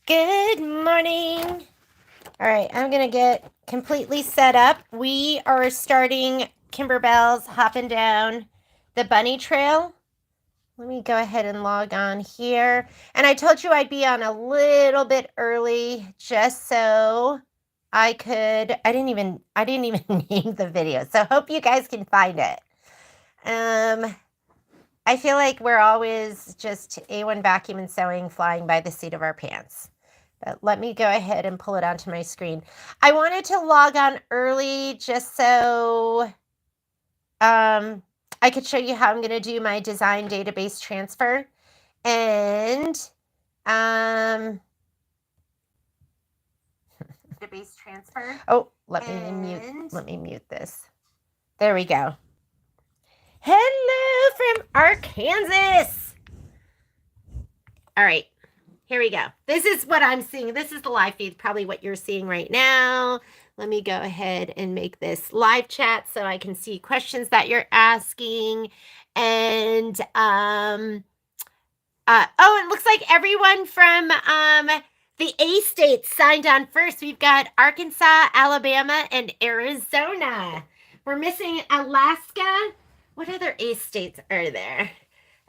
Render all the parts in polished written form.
Good morning. All right, I'm going to get completely set up. We are starting Kimberbell's Hoppin' Down the Bunny Trail. Let me go ahead and log on here. And I told you I'd be on a little bit early just so I didn't even name the video. So hope you guys can find it. I feel like we're always just A1 vacuum and sewing flying by the seat of our pants. But let me go ahead and pull it onto my screen. I wanted to log on early just so I could show you how I'm going to do my design database transfer. And database transfer. Oh, let me mute this. There we go. Hello from Arkansas. All right. Here we go. This is what I'm seeing. This is the live feed, probably what you're seeing right now. Let me go ahead and make this live chat so I can see questions that you're asking. And oh, it looks like everyone from the A states signed on first. We've got Arkansas, Alabama, and Arizona. We're missing Alaska. What other A states are there?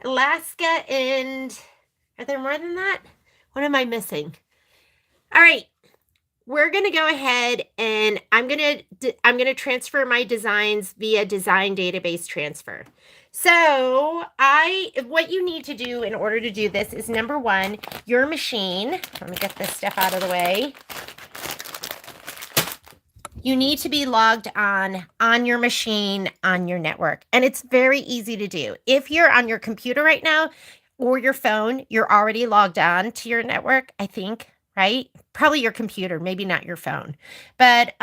Alaska and are there more than that? What am I missing? All right, we're going to go ahead and I'm going to transfer my designs via design database transfer. So what you need to do in order to do this is number one, your machine. Let me get this stuff out of the way. You need to be logged on your machine, on your network. And it's very easy to do. If you're on your computer right now, or your phone, you're already logged on to your network, I think, right? Probably your computer, maybe not your phone. But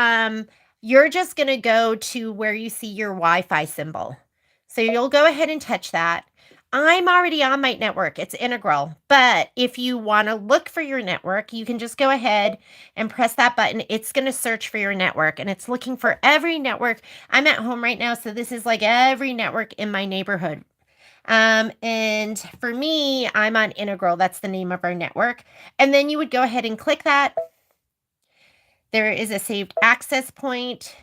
you're just going to go to where you see your Wi-Fi symbol. So you'll go ahead and touch that. I'm already on my network. It's integral. But if you want to look for your network, you can just go ahead and press that button. It's going to search for your network, and it's looking for every network. I'm at home right now, so this is like every network in my neighborhood. And for me, I'm on Integral. That's the name of our network. And then you would go ahead and click that. There is a saved access point.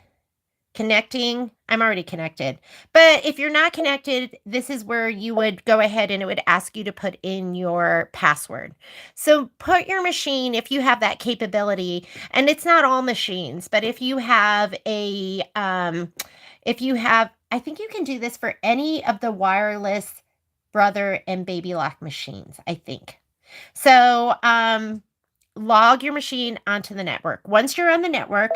Connecting. I'm already connected. But if you're not connected, this is where you would go ahead and it would ask you to put in your password. So put your machine, if you have that capability, and it's not all machines, but if you have I think you can do this for any of the wireless brother and baby lock machines, I think. So log your machine onto the network. Once you're on the network,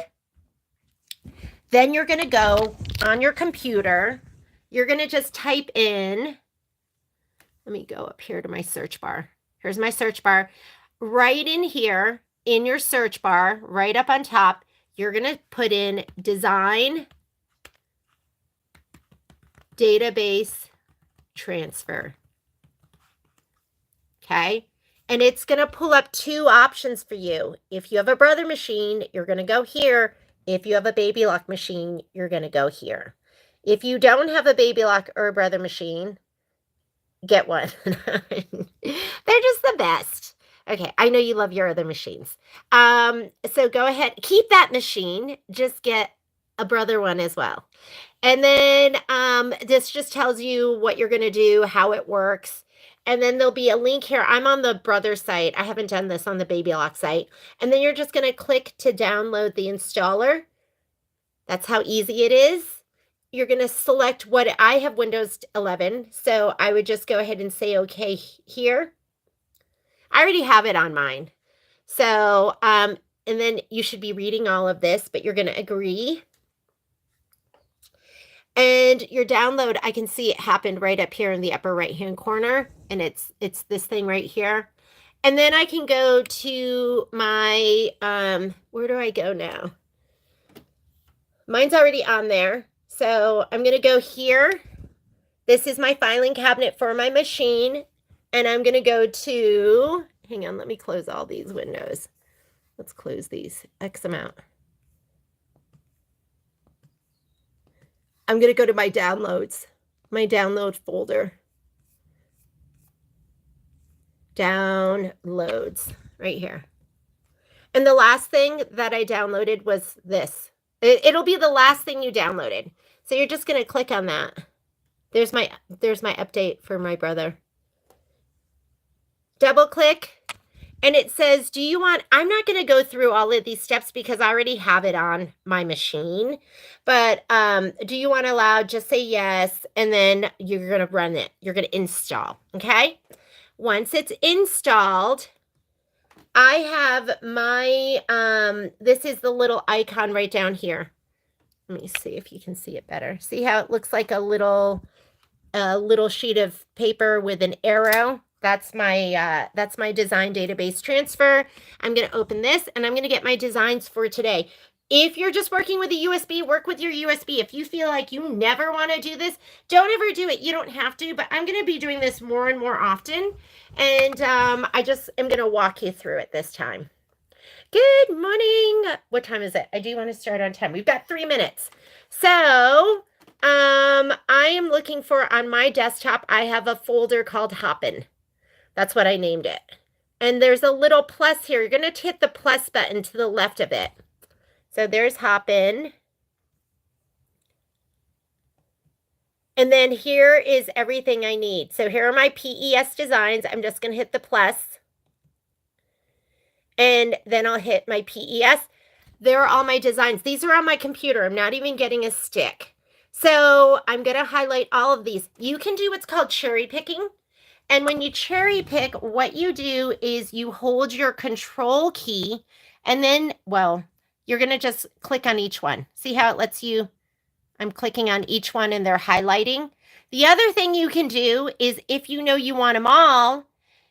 then you're going to go on your computer. You're going to just type in, let me go up here to my search bar. Here's my search bar. Right in here, in your search bar, right up on top, you're going to put in design database transfer. Okay. And it's going to pull up two options for you. If you have a brother machine, you're going to go here. If you have a baby lock machine, you're going to go here. If you don't have a baby lock or a brother machine, get one. They're just the best. Okay, I know you love your other machines. So go ahead, keep that machine. Just get a brother one as well. And then this just tells you what you're going to do, how it works. And then there'll be a link here. I'm on the brother site. I haven't done this on the baby lock site. And then you're just going to click to download the installer. That's how easy it is. You're going to select what I have Windows 11. So I would just go ahead and say okay here. I already have it on mine. So, and then you should be reading all of this, but you're going to agree. And your download, I can see it happened right up here in the upper right-hand corner. And it's this thing right here. And then I can go to my, where do I go now? Mine's already on there. So I'm going to go here. This is my filing cabinet for my machine. And I'm going to go to, hang on, let me close all these windows. Let's close these, X amount. I'm going to go to my downloads, my download folder. Downloads right here. And the last thing that I downloaded was this. It'll be the last thing you downloaded. So you're just going to click on that. There's my update for my brother. Double click. And it says, do you want, I'm not going to go through all of these steps because I already have it on my machine. But do you want to allow, just say yes. And then you're going to run it. You're going to install. Okay. Once it's installed, I have my, this is the little icon right down here. Let me see if you can see it better. See how it looks like a little sheet of paper with an arrow? That's my design database transfer. I'm going to open this and I'm going to get my designs for today. If you're just working with a USB, work with your USB. If you feel like you never want to do this, don't ever do it. You don't have to, but I'm going to be doing this more and more often. And I just am going to walk you through it this time. Good morning. What time is it? I do want to start on time. We've got 3 minutes. So I am looking for, on my desktop, I have a folder called Hoppin. That's what I named it. And there's a little plus here. You're going to hit the plus button to the left of it. So there's Hoppin. And then here is everything I need. So here are my PES designs. I'm just going to hit the plus. And then I'll hit my PES. There are all my designs. These are on my computer. I'm not even getting a stick. So I'm going to highlight all of these. You can do what's called cherry picking. And when you cherry pick, what you do is you hold your control key and then, well, you're going to just click on each one. See how it lets you, I'm clicking on each one and they're highlighting. The other thing you can do is if you know you want them all,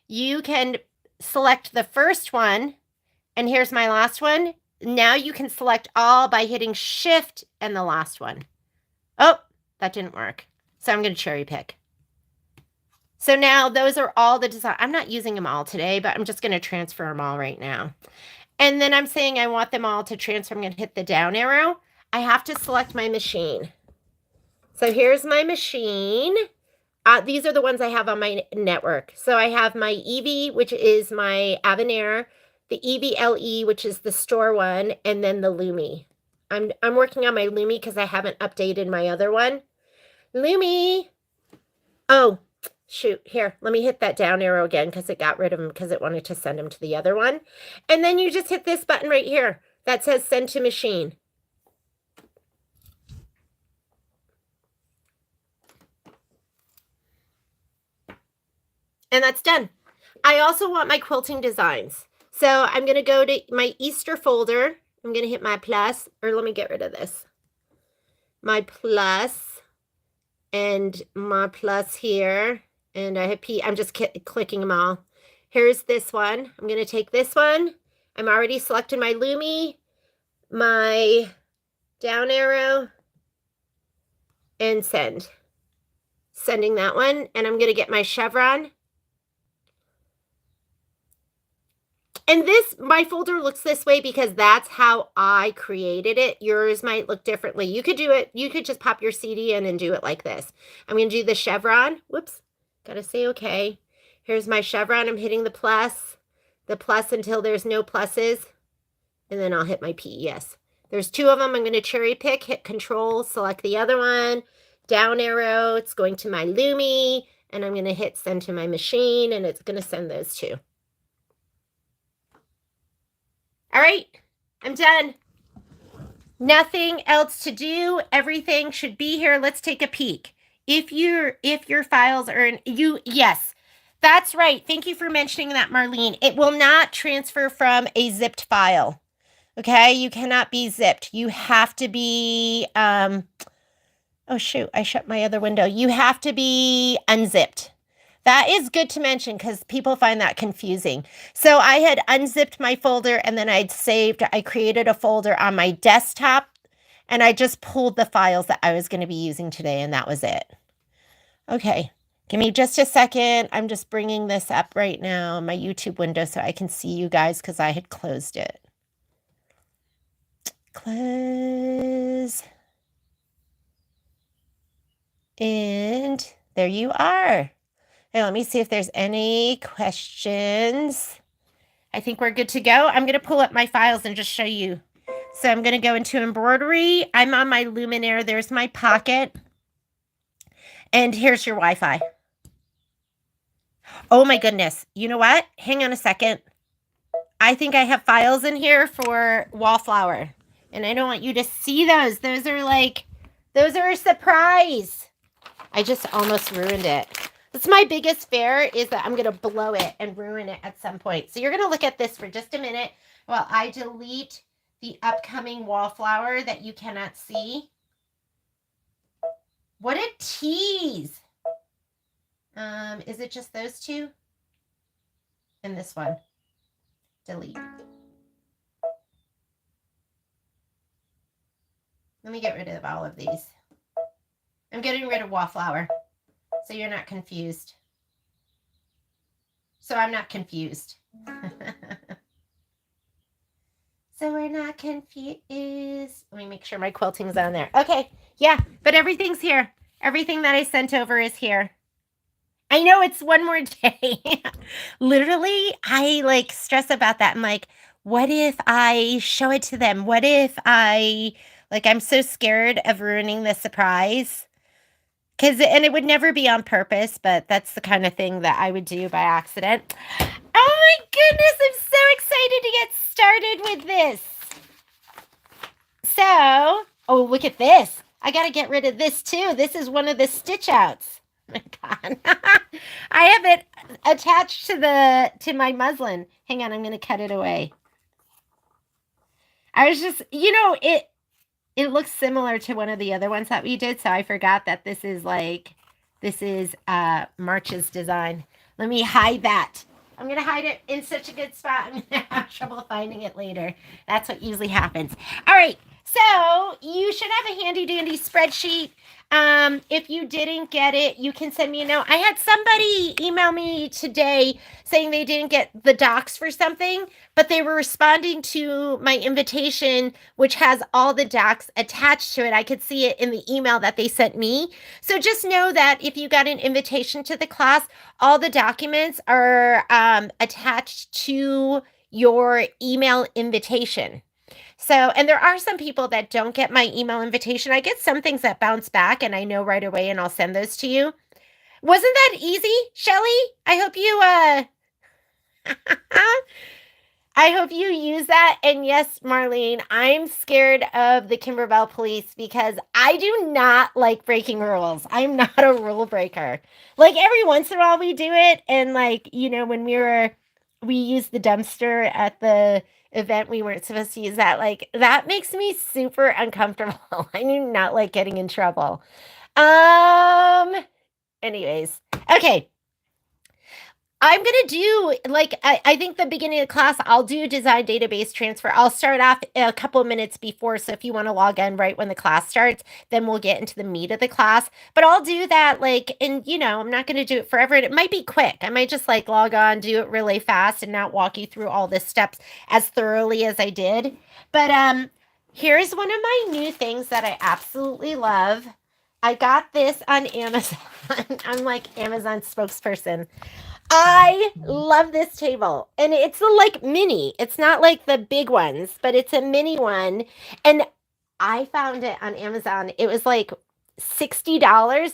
you can select the first one. And here's my last one. Now you can select all by hitting Shift and the last one. Oh, that didn't work. So I'm going to cherry pick. So now those are all the design. I'm not using them all today, but I'm just going to transfer them all right now. And then I'm saying I want them all to transfer. I'm going to hit the down arrow. I have to select my machine. So here's my machine. These are the ones I have on my network. So I have my Eevee, which is my Avenir, the Eevee LE, which is the store one, and then the Lumi. I'm working on my Lumi because I haven't updated my other one. Lumi. Oh, shoot. Here, let me hit that down arrow again because it got rid of him because it wanted to send him to the other one. And then you just hit this button right here that says send to machine. And that's done. I also want my quilting designs. So I'm going to go to my Easter folder. I'm going to hit my plus, or let me get rid of this. My plus and my plus here. And I hit P. I'm just clicking them all. Here's this one. I'm going to take this one. I'm already selected my Lumi, my down arrow, and send. Sending that one. And I'm going to get my chevron. And this, my folder looks this way because that's how I created it. Yours might look differently. You could do it. You could just pop your CD in and do it like this. I'm going to do the chevron. Whoops. Got to say okay. Here's my chevron. I'm hitting the plus until there's no pluses. And then I'll hit my PES. There's 2 of them. I'm going to cherry pick, hit control, select the other one. Down arrow. It's going to my Lumi. And I'm going to hit send to my machine. And it's going to send those 2. All right, I'm done. Nothing else to do. Everything should be here. Let's take a peek. If your files are in yes, that's right. Thank you for mentioning that, Marlene. It will not transfer from a zipped file. Okay, you cannot be zipped. You have to be oh shoot, I shut my other window. You have to be unzipped. That is good to mention because people find that confusing. So I had unzipped my folder and then I created a folder on my desktop and I just pulled the files that I was going to be using today and that was it. Okay, give me just a second. I'm just bringing this up right now, my YouTube window, so I can see you guys because I had closed it. Close. And there you are. Hey, let me see if there's any questions. I think we're good to go. I'm going to pull up my files and just show you. So I'm going to go into embroidery. I'm on my Luminaire. There's my pocket. And here's your Wi-Fi. Oh my goodness. You know what? Hang on a second. I think I have files in here for wallflower. And I don't want you to see those. Those are a surprise. I just almost ruined it. That's my biggest fear, is that I'm going to blow it and ruin it at some point. So you're going to look at this for just a minute while I delete the upcoming wallflower that you cannot see. What a tease. Is it just those two? And this one. Delete. Let me get rid of all of these. I'm getting rid of wallflower, so you're not confused. So I'm not confused. So we're not confused. Let me make sure my quilting's on there. Okay, yeah, but everything's here. Everything that I sent over is here. I know it's one more day. Literally, I stress about that. I'm like, what if I show it to them? What if I'm so scared of ruining the surprise. And it would never be on purpose, but that's the kind of thing that I would do by accident. Oh my goodness, I'm so excited to get started with this. So, oh, look at this. I got to get rid of this too. This is one of the stitch outs. Oh my God. I have it attached to my muslin. Hang on, I'm going to cut it away. I was just, it looks similar to one of the other ones that we did, so I forgot that this is March's design. Let me hide that. I'm going to hide it in such a good spot, I'm going to have trouble finding it later. That's what usually happens. All right, so you should have a handy-dandy spreadsheet. If you didn't get it, you can send me a note. I had somebody email me today saying they didn't get the docs for something, but they were responding to my invitation, which has all the docs attached to it. I could see it in the email that they sent me. So just know that if you got an invitation to the class, all the documents are attached to your email invitation. So, and there are some people that don't get my email invitation. I get some things that bounce back and I know right away, and I'll send those to you. Wasn't that easy, Shelly? I hope you use that. And yes, Marlene, I'm scared of the Kimberbell police because I do not like breaking rules. I'm not a rule breaker. Every once in a while we do it. And when we used the dumpster at the event, we weren't supposed to use that. That makes me super uncomfortable. I do not like getting in trouble. Anyways, okay. I'm going to do, I think the beginning of the class, I'll do design database transfer. I'll start off a couple of minutes before. So if you want to log in right when the class starts, then we'll get into the meat of the class. But I'll do that, I'm not going to do it forever. It might be quick. I might just log on, do it really fast and not walk you through all the steps as thoroughly as I did. But here's one of my new things that I absolutely love. I got this on Amazon. I'm like Amazon spokesperson. I love this table, and it's mini. It's not like the big ones, but it's a mini one. And I found it on Amazon. It was $60,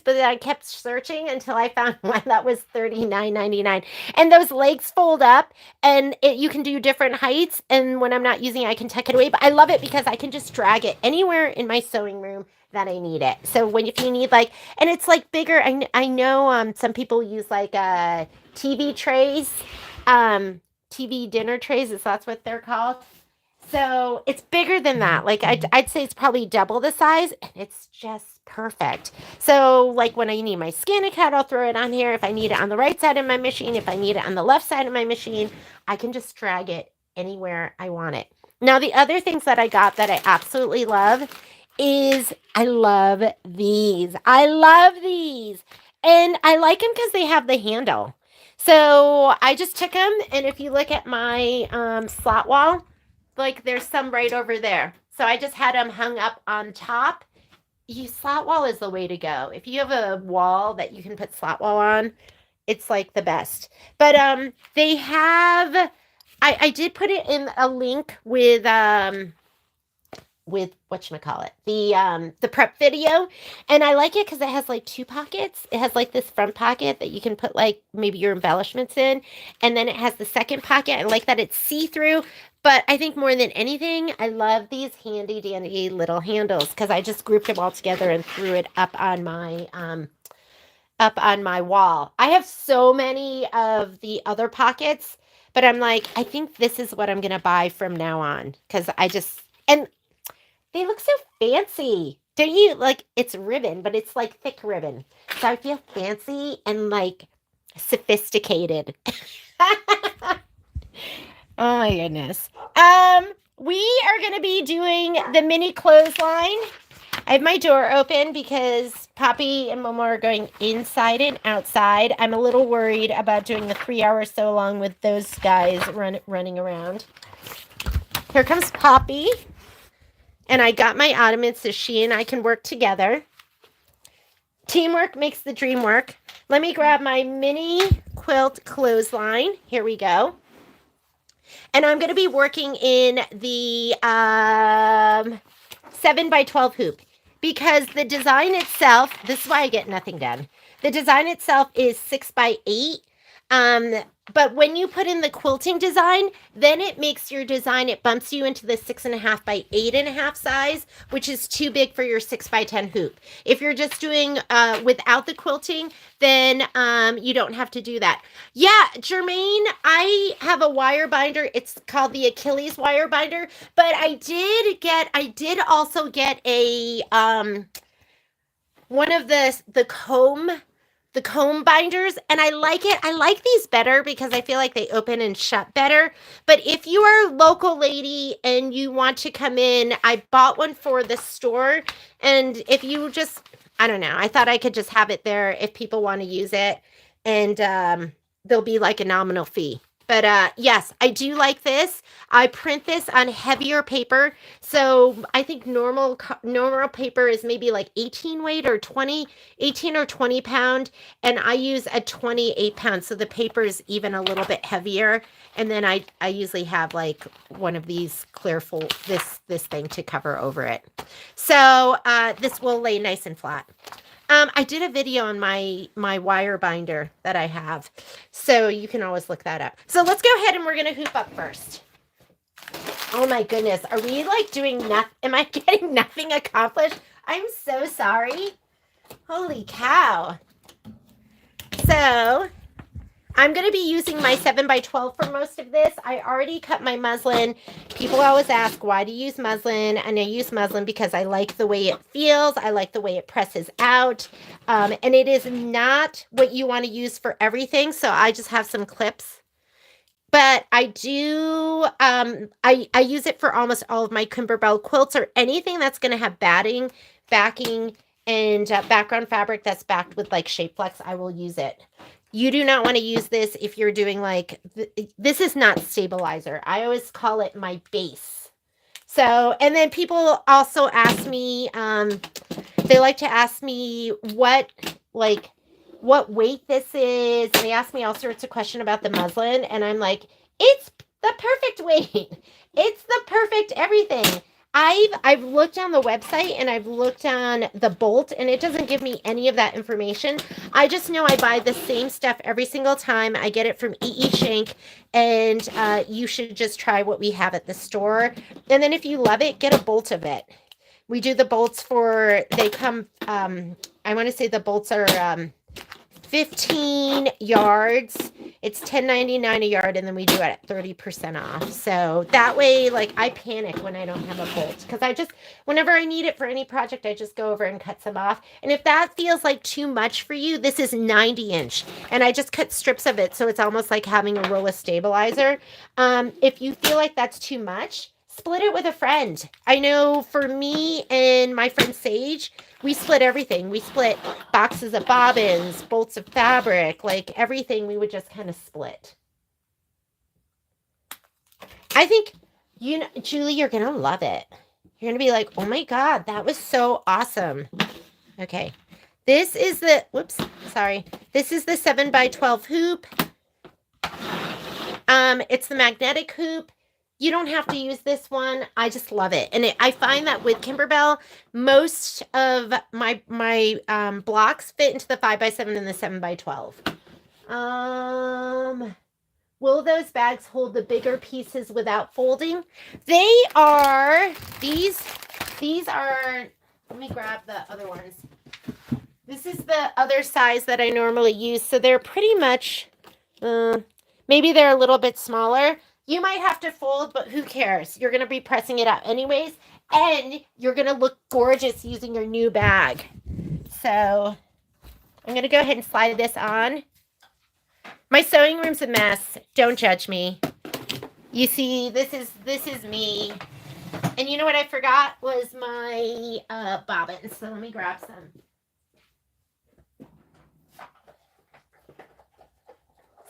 but then I kept searching until I found one that was $39.99. And those legs fold up, and you can do different heights. And when I'm not using it, I can tuck it away. But I love it because I can just drag it anywhere in my sewing room that I need it. So if you need and it's bigger. I know some people use TV trays, TV dinner trays, if that's what they're called. So it's bigger than that. I'd say it's probably double the size, and it's just perfect. So when I need my Scan-A-Cat, I'll throw it on here. If I need it on the right side of my machine, if I need it on the left side of my machine, I can just drag it anywhere I want it. Now, the other things that I got that I absolutely love is I love these. I love these. And I like them because they have the handle. So I just took them, and if you look at my slot wall, there's some right over there. So I just had them hung up on top. Slot wall is the way to go. If you have a wall that you can put slot wall on, it's the best. But they have I did put it in a link with whatchamacallit, the prep video, and I like it because it has like two pockets. It has like this front pocket that you can put like maybe your embellishments in, and then it has the second pocket. I like that it's see-through, but I think more than anything, I love these handy dandy little handles because I just grouped them all together and threw it up on my wall. I have so many of the other pockets, but I'm like, I think this is what I'm gonna buy from now on because and they look so fancy. Don't you? Like, it's ribbon, but it's like thick ribbon. So I feel fancy and like sophisticated. Oh my goodness. We are going to be doing the mini clothesline. I have my door open because Poppy and Momo are going inside and outside. I'm a little worried about doing the 3 hours so long with those guys running around. Here comes Poppy. And I got my ottoman so she and I can work together. Teamwork makes the dream work. Let me grab my mini quilt clothesline. Here we go. And I'm going to be working in the 7x12 hoop because the design itself, this is why I get nothing done. The design itself is 6x8. But when you put in the quilting design, then it makes your design, it bumps you into the 6.5 by 8.5 size, which is too big for your 6x10 hoop. If you're just doing without the quilting, then you don't have to do that. Yeah, Jermaine, I have a wire binder. It's called the Achilles wire binder, but I did also get a one of the comb binders, and I like it. I like these better because I feel like they open and shut better. But if you are a local lady and you want to come in, I bought one for the store. And if you just, I don't know, I thought I could just have it there if people want to use it. And there'll be like a nominal fee. But yes, I do like this. I print this on heavier paper. So I think normal paper is maybe like 18 weight or 18 or 20 pound. And I use a 28 pound. So the paper is even a little bit heavier. And then I usually have like one of these clear this thing to cover over it. So this will lay nice and flat. I did a video on my wire binder that I have, so you can always look that up. So let's go ahead and we're going to hoop up first. Oh my goodness. Are we like doing nothing? Am I getting nothing accomplished? I'm so sorry. Holy cow. So I'm going to be using my 7x12 for most of this. I already cut my muslin. People always ask, why do you use muslin? And I use muslin because I like the way it feels. I like the way it presses out. And it is not what you want to use for everything. So I just have some clips. But I do, I use it for almost all of my Kimberbell quilts or anything that's going to have batting, backing, and background fabric that's backed with like Shapeflex. I will use it. You do not want to use this if you're doing like, this is not stabilizer. I always call it my base. So, and then people also ask me, they like to ask me what weight this is. And they ask me all sorts of questions about the muslin. And I'm like, it's the perfect weight. It's the perfect everything. I've looked on the website and I've looked on the bolt and it doesn't give me any of that information. I just know I buy the same stuff every single time. I get it from E.E. Shank, and you should just try what we have at the store. And then if you love it, get a bolt of it. We do the bolts they come, I want to say the bolts are 15 yards. It's $10.99 a yard, and then we do it at 30% off. So that way, like, I panic when I don't have a bolt because whenever I need it for any project, I just go over and cut some off. And if that feels like too much for you, this is 90-inch, and I just cut strips of it, so it's almost like having a roll of stabilizer. If you feel like that's too much, split it with a friend. I know for me and my friend Sage, we split everything. We split boxes of bobbins, bolts of fabric, like everything we would just kind of split. I think, Julie, you're going to love it. You're going to be like, oh my God, that was so awesome. Okay. This is the 7x12 hoop. It's the magnetic hoop. You don't have to use this one. I just love it. And I find that with Kimberbell, most of my blocks fit into the 5x7 and the 7x12. Will those bags hold the bigger pieces without folding? They are, these are, let me grab the other ones. This is the other size that I normally use. So they're pretty much, maybe they're a little bit smaller. You might have to fold, but who cares? You're going to be pressing it out anyways. And you're going to look gorgeous using your new bag. So I'm going to go ahead and slide this on. My sewing room's a mess. Don't judge me. You see, this is me. And you know what I forgot was my bobbins. So let me grab some.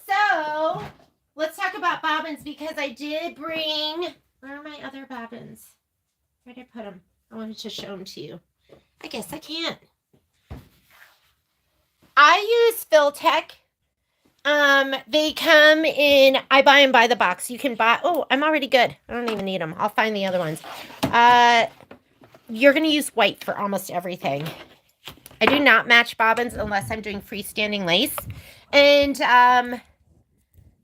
So let's talk about bobbins because I did bring. Where are my other bobbins? Where did I put them? I wanted to show them to you. I guess I can't. I use Filtech. They come in, I buy them by the box. You can buy, oh, I'm already good. I don't even need them. I'll find the other ones. You're going to use white for almost everything. I do not match bobbins unless I'm doing freestanding lace. And,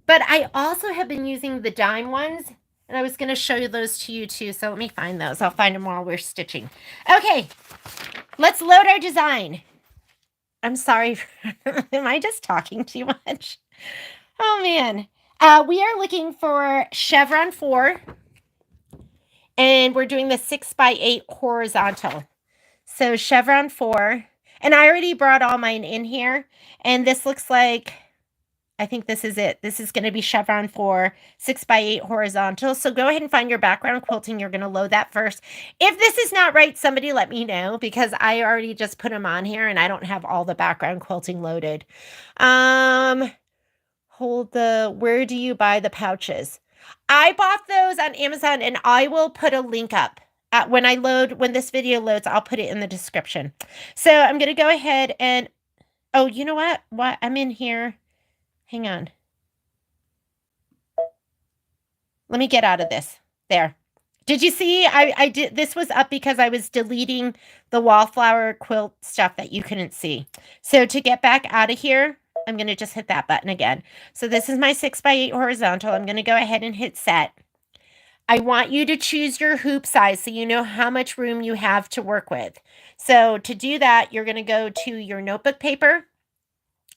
but I also have been using the dime ones. And I was going to show you those to you too. So let me find those. I'll find them while we're stitching. Okay, let's load our design. I'm sorry. Am I just talking too much? Oh, man. We are looking for chevron 4. And we're doing the 6x8 horizontal. So chevron 4. And I already brought all mine in here. And this looks like, I think this is it. This is going to be chevron 4, 6x8 horizontal. So go ahead and find your background quilting. You're going to load that first. If this is not right, somebody let me know because I already just put them on here and I don't have all the background quilting loaded. Hold the, where do you buy the pouches? I bought those on Amazon and I will put a link up. When this video loads, I'll put it in the description. So I'm going to go ahead and, oh, you know what? I'm in here. Hang on. Let me get out of this. There. Did you see? I did. This was up because I was deleting the wallflower quilt stuff that you couldn't see. So to get back out of here, I'm going to just hit that button again. So this is my 6x8 horizontal. I'm going to go ahead and hit set. I want you to choose your hoop size so you know how much room you have to work with. So to do that, you're going to go to your notebook paper.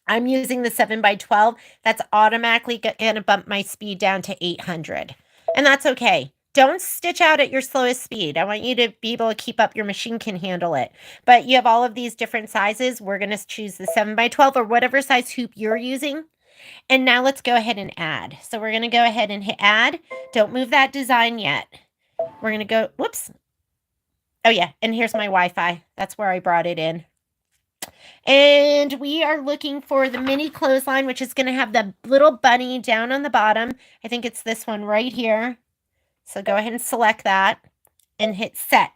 I'm using the 7x12. That's automatically going to bump my speed down to 800. And that's okay. Don't stitch out at your slowest speed. I want you to be able to keep up. Your machine can handle it. But you have all of these different sizes. We're going to choose the 7x12 or whatever size hoop you're using. And now let's go ahead and add. So we're going to go ahead and hit add. Don't move that design yet. We're going to go, whoops. Oh yeah, and here's my Wi-Fi. That's where I brought it in. And we are looking for the mini clothesline, which is going to have the little bunny down on the bottom. I think it's this one right here. So go ahead and select that and hit set.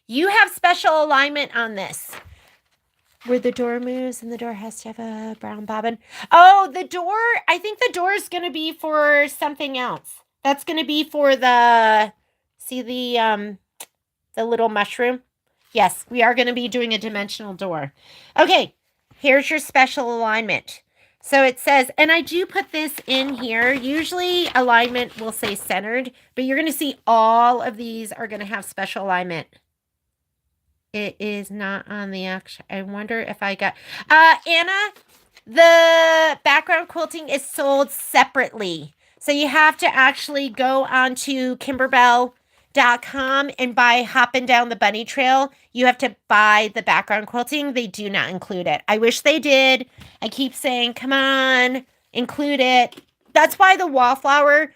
You have special alignment on this. Where the door moves and the door has to have a brown bobbin. Oh, the door, I think the door is going to be for something else. That's going to be for the, see the little mushroom? Yes, we are going to be doing a dimensional door. Okay, here's your special alignment. So it says, and I do put this in here. Usually alignment will say centered, but you're going to see all of these are going to have special alignment. It is not on the action. I wonder if I got, Anna, the background quilting is sold separately. So you have to actually go onto Kimberbell.com and buy Hoppin' Down the Bunny Trail. You have to buy the background quilting. They do not include it. I wish they did. I keep saying, come on, include it. That's why the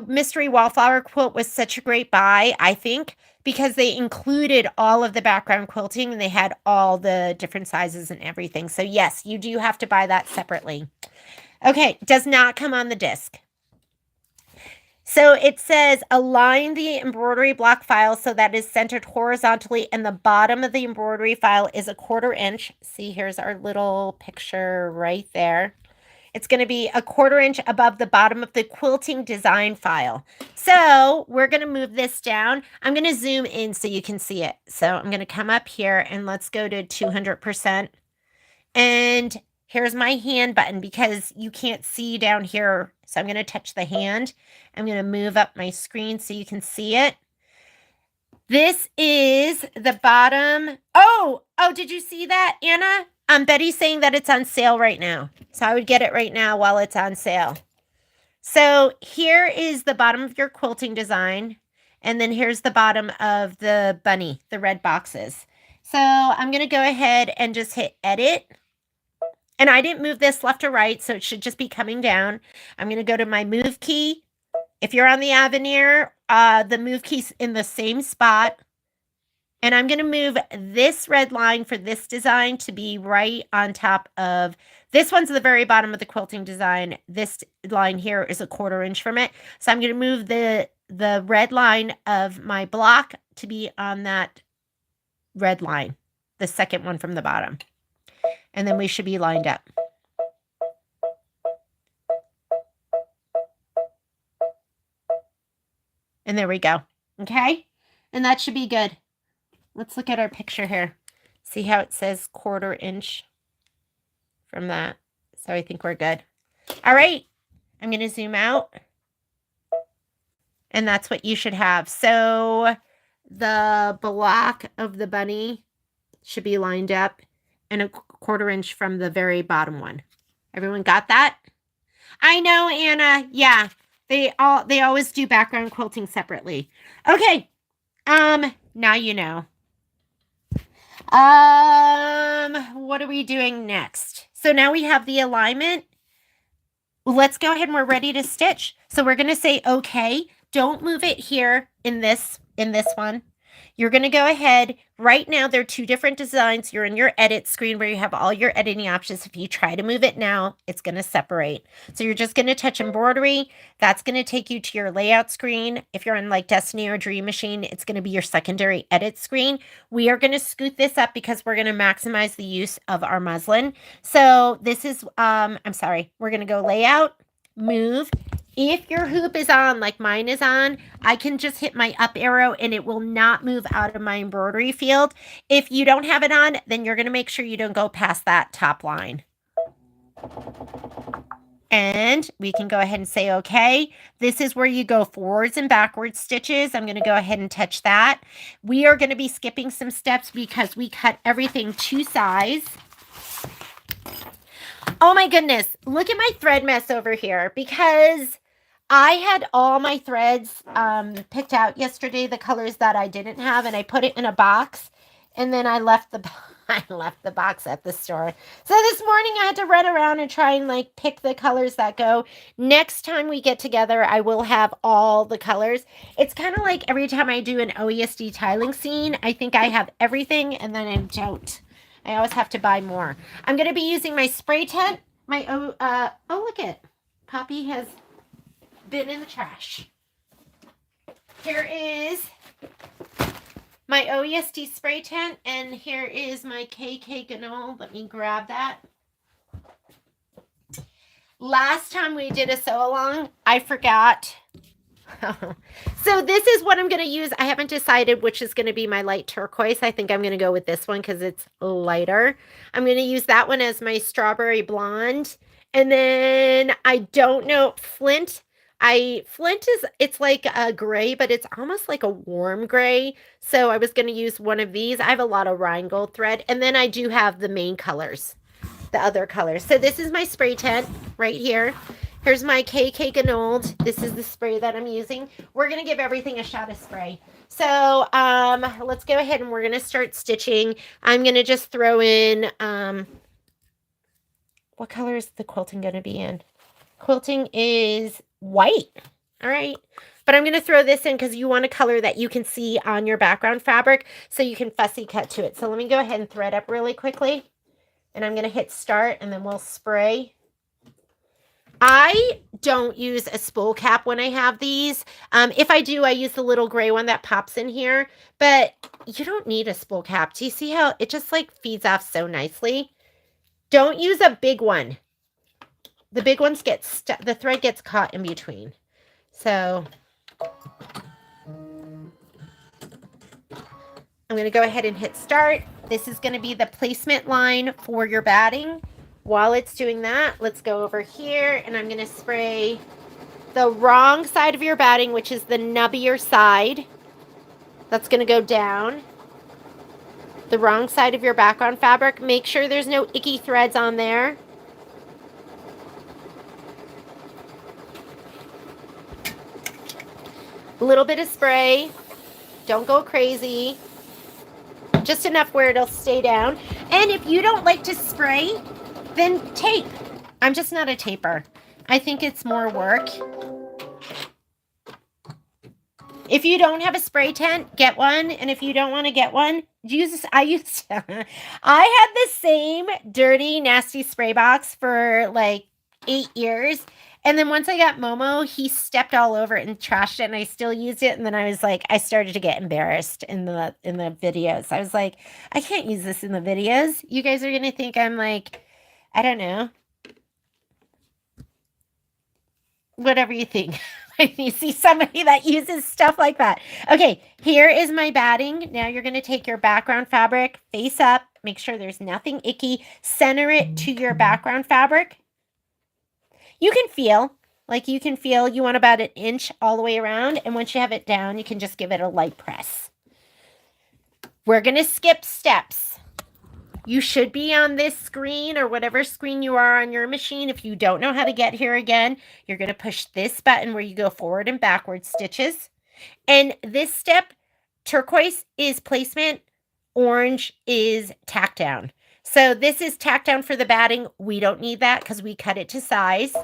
mystery wallflower quilt was such a great buy, I think, because they included all of the background quilting and they had all the different sizes and everything. So yes, you do have to buy that separately. Okay, does not come on the disc. So it says align the embroidery block file so that is centered horizontally and the bottom of the embroidery file is 1/4 inch. See, here's our little picture right there. It's going to be a 1/4 inch above the bottom of the quilting design file. So we're going to move this down. I'm going to zoom in so you can see it. So I'm going to come up here and let's go to 200%. And here's my hand button because you can't see down here. So I'm going to touch the hand. I'm going to move up my screen so you can see it. This is the bottom. Oh, did you see that, Anna? Betty's saying that it's on sale right now. So I would get it right now while it's on sale. So here is the bottom of your quilting design. And then here's the bottom of the bunny, the red boxes. So I'm going to go ahead and just hit edit. And I didn't move this left or right, so it should just be coming down. I'm going to go to my move key. If you're on the Avenir, the move key's in the same spot. And I'm going to move this red line for this design to be right on top of, this one's the very bottom of the quilting design. This line here is a 1/4 inch from it. So I'm going to move the red line of my block to be on that red line, the second one from the bottom. And then we should be lined up. And there we go. Okay. And that should be good. Let's look at our picture here. See how it says 1/4 inch from that. So I think we're good. All right. I'm going to zoom out. And that's what you should have. So the block of the bunny should be lined up and a 1/4 inch from the very bottom one. Everyone got that? I know, Anna. Yeah. They always do background quilting separately. Okay. Now you know. What are we doing next? So now we have the alignment. Let's go ahead and we're ready to stitch. So we're going to say, okay, don't move it here in this one. You're going to go ahead. Right now, there are 2 different designs. You're in your edit screen where you have all your editing options. If you try to move it now, it's going to separate. So you're just going to touch embroidery. That's going to take you to your layout screen. If you're on like Destiny or Dream Machine, it's going to be your secondary edit screen. We are going to scoot this up because we're going to maximize the use of our muslin. So this is, we're going to go layout, move. If your hoop is on, like mine is on, I can just hit my up arrow and it will not move out of my embroidery field. If you don't have it on, then you're going to make sure you don't go past that top line. And we can go ahead and say, okay, this is where you go forwards and backwards stitches. I'm going to go ahead and touch that. We are going to be skipping some steps because we cut everything to size. Oh my goodness, look at my thread mess over here because I had all my threads picked out yesterday, the colors that I didn't have, and I put it in a box, and then I left the box at the store. So this morning I had to run around and try and like pick the colors that go. Next time we get together, I will have all the colors. It's kind of like every time I do an OESD tiling scene, I think I have everything, and then I don't. I always have to buy more. I'm going to be using my spray tent. Oh, look it. Poppy has been in the trash. Here is my OESD spray tent, and here is my KK Ganol. Let me grab that. Last time we did a sew along, I forgot. So this is what I'm going to use. I haven't decided which is going to be my light turquoise. I think I'm going to go with this one because it's lighter. I'm going to use that one as my strawberry blonde. And then I don't know, Flint. It's like a gray, but it's almost like a warm gray. So I was going to use one of these. I have a lot of Rheingold thread. And then I do have the main colors, the other colors. So this is my spray tent right here. Here's my KK Ganold. This is the spray that I'm using. We're going to give everything a shot of spray. So let's go ahead and we're going to start stitching. I'm going to just throw in, what color is the quilting going to be in? Quilting is white. All right. But I'm going to throw this in because you want a color that you can see on your background fabric so you can fussy cut to it. So let me go ahead and thread up really quickly. And I'm going to hit start and then we'll spray. I don't use a spool cap when I have these. If I do, I use the little gray one that pops in here. But you don't need a spool cap. Do you see how it just like feeds off so nicely? Don't use a big one. The big ones get stuck, the thread gets caught in between. So I'm going to go ahead and hit start. This is going to be the placement line for your batting. While it's doing that, let's go over here and I'm going to spray the wrong side of your batting, which is the nubbier side. That's going to go down. The wrong side of your background fabric. Make sure there's no icky threads on there. A little bit of spray. Don't go crazy. Just enough where it'll stay down. And if you don't like to spray, then tape. I'm just not a taper. I think it's more work. If you don't have a spray tent, get one. And if you don't want to get one, use this. I had the same dirty, nasty spray box for like 8 years. And then once I got Momo, he stepped all over it and trashed it, and I still used it. And then I was like, I started to get embarrassed in the videos. I was like, I can't use this in the videos. You guys are gonna think I'm like, I don't know, whatever you think. When you see somebody that uses stuff like that. Okay, here is my batting. Now you're gonna take your background fabric, face up, make sure there's nothing icky, center it to your background fabric. You can feel, you want about 1 inch all the way around. And once you have it down, you can just give it a light press. We're going to skip steps. You should be on this screen or whatever screen you are on your machine. If you don't know how to get here again, you're going to push this button where you go forward and backward stitches. And this step, turquoise is placement, orange is tack down. So this is tack down for the batting. We don't need that because we cut it to size.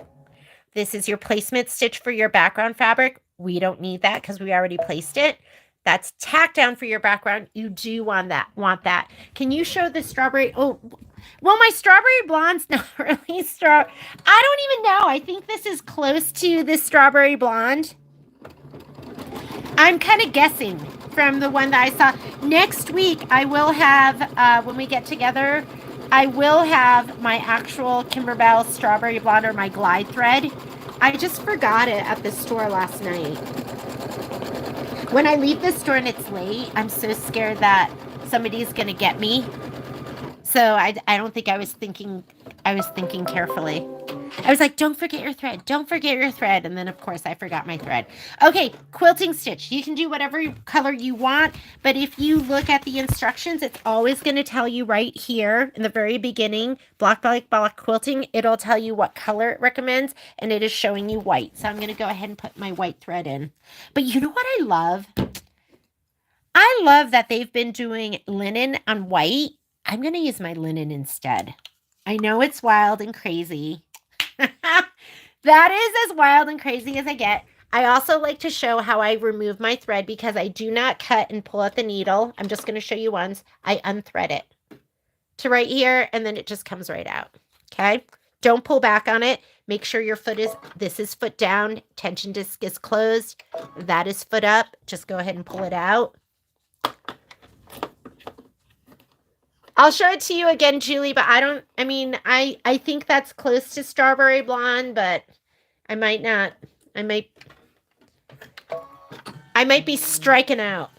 This is your placement stitch for your background fabric. We don't need that because we already placed it. That's tack down for your background. You do want that. Can you show the strawberry? Oh, well, my strawberry blonde's not really I don't even know. I think this is close to the strawberry blonde. I'm kind of guessing from the one that I saw. Next week, I will have, when we get together, I will have my actual Kimberbell strawberry blonde or my glide thread. I just forgot it at the store last night. When I leave the store and it's late, I'm so scared that somebody's going to get me. So I don't think I was thinking carefully. I was like, don't forget your thread. Don't forget your thread. And then, of course, I forgot my thread. Okay, quilting stitch. You can do whatever color you want. But if you look at the instructions, it's always going to tell you right here in the very beginning, block quilting. It'll tell you what color it recommends. And it is showing you white. So I'm going to go ahead and put my white thread in. But you know what I love? I love that they've been doing linen on white. I'm going to use my linen instead. I know it's wild and crazy. That is as wild and crazy as I get. I also like to show how I remove my thread because I do not cut and pull out the needle. I'm just going to show you once. I unthread it to right here, and then it just comes right out. Okay? Don't pull back on it. Make sure your foot this is foot down. Tension disc is closed. That is foot up. Just go ahead and pull it out. I'll show it to you again, Julie, but I think that's close to strawberry blonde, but I might not. I might be striking out.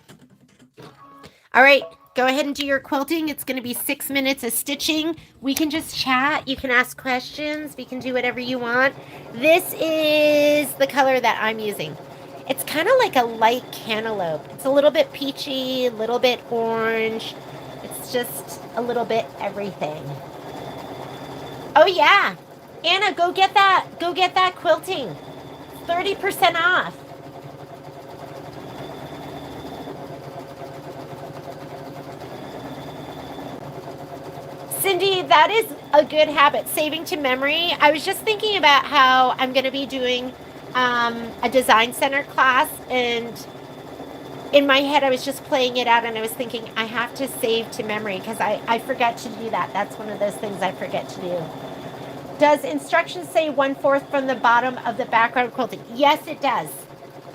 All right, go ahead and do your quilting. It's going to be 6 minutes of stitching. We can just chat. You can ask questions. We can do whatever you want. This is the color that I'm using. It's kind of like a light cantaloupe. It's a little bit peachy, a little bit orange. It's just a little bit everything. Oh yeah, Anna, go get that quilting. 30% off. Cindy, that is a good habit. Saving to memory. I was just thinking about how I'm going to be doing a design center class, and in my head, I was just playing it out, and I was thinking, I have to save to memory because I forget to do that. That's one of those things I forget to do. Does instructions say 1/4 from the bottom of the background quilting? Yes, it does.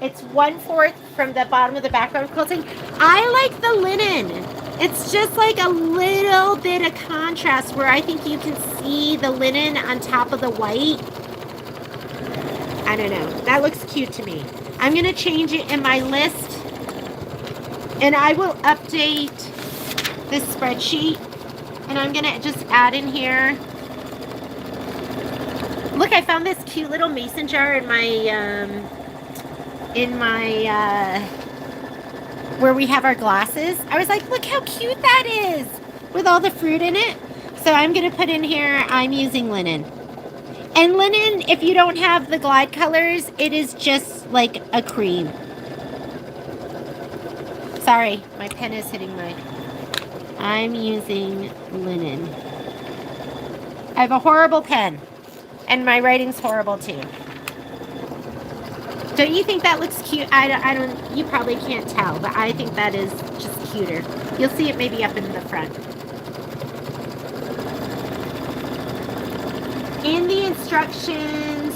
It's 1/4 from the bottom of the background quilting. I like the linen. It's just like a little bit of contrast where I think you can see the linen on top of the white. I don't know. That looks cute to me. I'm going to change it in my list, and I will update this spreadsheet, and I'm going to just add in here. Look, I found this cute little mason jar in my where we have our glasses. I was like, look how cute that is with all the fruit in it. So I'm going to put in here, I'm using linen. And linen, if you don't have the glide colors, it is just like a cream. Sorry, my pen is hitting my... I'm using linen. I have a horrible pen. And my writing's horrible too. Don't you think that looks cute? I don't, you probably can't tell, but I think that is just cuter. You'll see it maybe up in the front. In the instructions,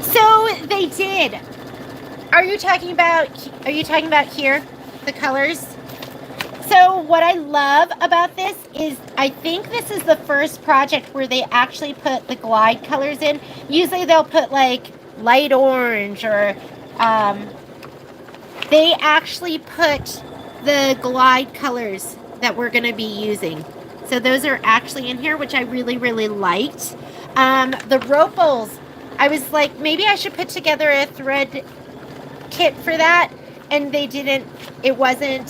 so they did. Are you talking about here, the colors? So what I love about this is I think this is the first project where they actually put the glide colors in. Usually they'll put like light orange or they actually put the glide colors that we're going to be using. So those are actually in here, which I really, really liked. The ropals, I was like, maybe I should put together a thread kit for that. And they didn't, it wasn't,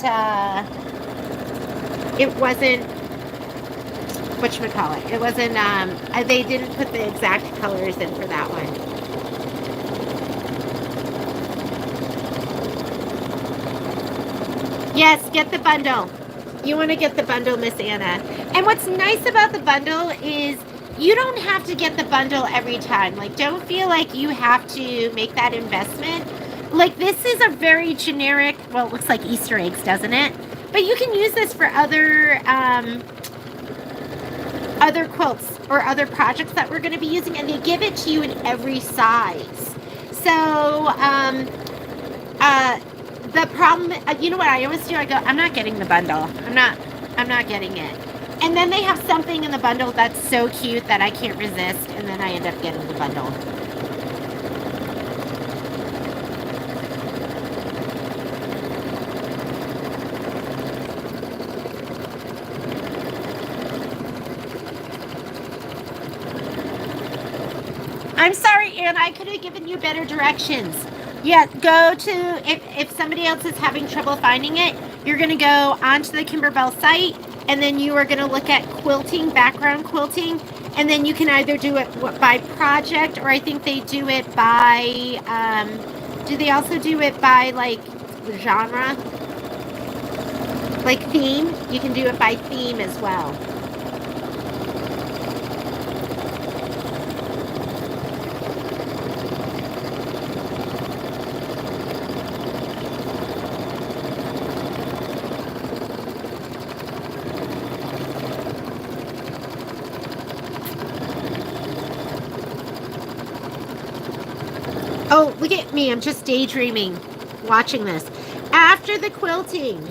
whatchamacallit, it wasn't, they didn't put the exact colors in for that one. Yes, get the bundle. You want to get the bundle, Miss Anna. And what's nice about the bundle is you don't have to get the bundle every time. Like, don't feel like you have to make that investment. Like, this is a very generic, well, it looks like Easter eggs, doesn't it? But you can use this for other quilts or other projects that we're going to be using, and they give it to you in every size. So, the problem, you know what I always do? I go, I'm not getting the bundle. I'm not getting it. And then they have something in the bundle that's so cute that I can't resist, and then I end up getting the bundle. I'm sorry, Anne, I could have given you better directions. Yeah, go to, if somebody else is having trouble finding it, you're going to go onto the Kimberbell site, and then you are going to look at quilting, background quilting, and then you can either do it by project, or I think they do it by, do they also do it by, like, genre? Like theme? You can do it by theme as well. Oh, look at me. I'm just daydreaming watching this. After the quilting.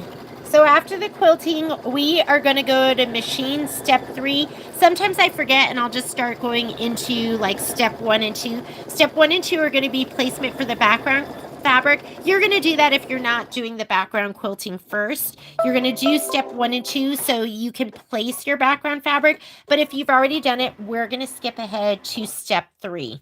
So after the quilting, we are going to go to machine step 3. Sometimes I forget and I'll just start going into like step 1 and 2. Step 1 and 2 are going to be placement for the background fabric. You're going to do that if you're not doing the background quilting first. You're going to do step 1 and 2 so you can place your background fabric. But if you've already done it, we're going to skip ahead to step 3.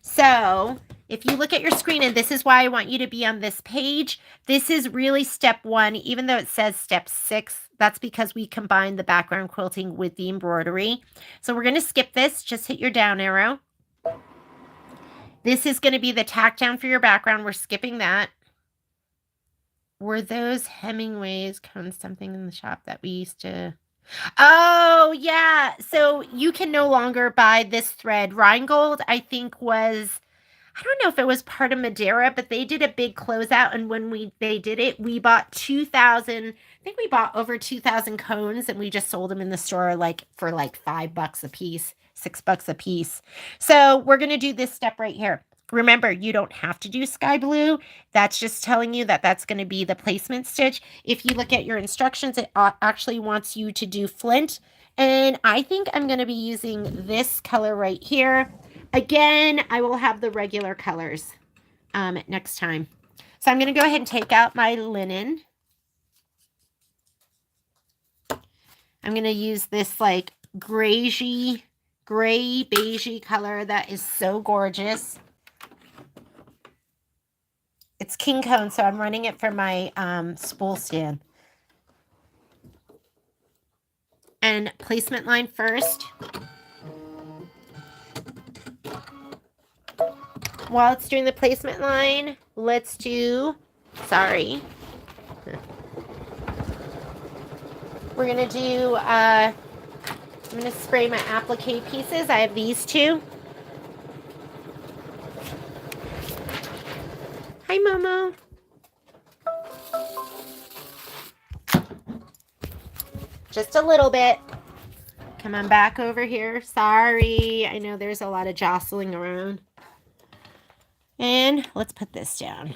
So if you look at your screen, and this is why I want you to be on this page, this is really step 1, even though it says step 6. That's because we combined the background quilting with the embroidery. So we're going to skip this. Just hit your down arrow. This is going to be the tack down for your background. We're skipping that. Were those Hemingway's cones something in the shop that we used to... Oh, yeah. So you can no longer buy this thread. Rheingold, I think, was... I don't know if it was part of Madeira, but they did a big closeout, and when they did it, we bought 2,000. I think we bought over 2,000 cones, and we just sold them in the store for like $5 a piece, $6 a piece. So we're gonna do this step right here. Remember, you don't have to do sky blue. That's just telling you that that's going to be the placement stitch. If you look at your instructions, it actually wants you to do flint And I think I'm going to be using this color right here. Again, I will have the regular colors next time. So I'm going to go ahead and take out my linen. I'm going to use this like gray beigey color that is so gorgeous. It's King Cone, so I'm running it for my spool stand. And placement line first. While it's doing the placement line, let's do, sorry. We're going to do, I'm going to spray my applique pieces. I have these two. Hi, Momo. Just a little bit. Come on back over here. Sorry. I know there's a lot of jostling around. And let's put this down.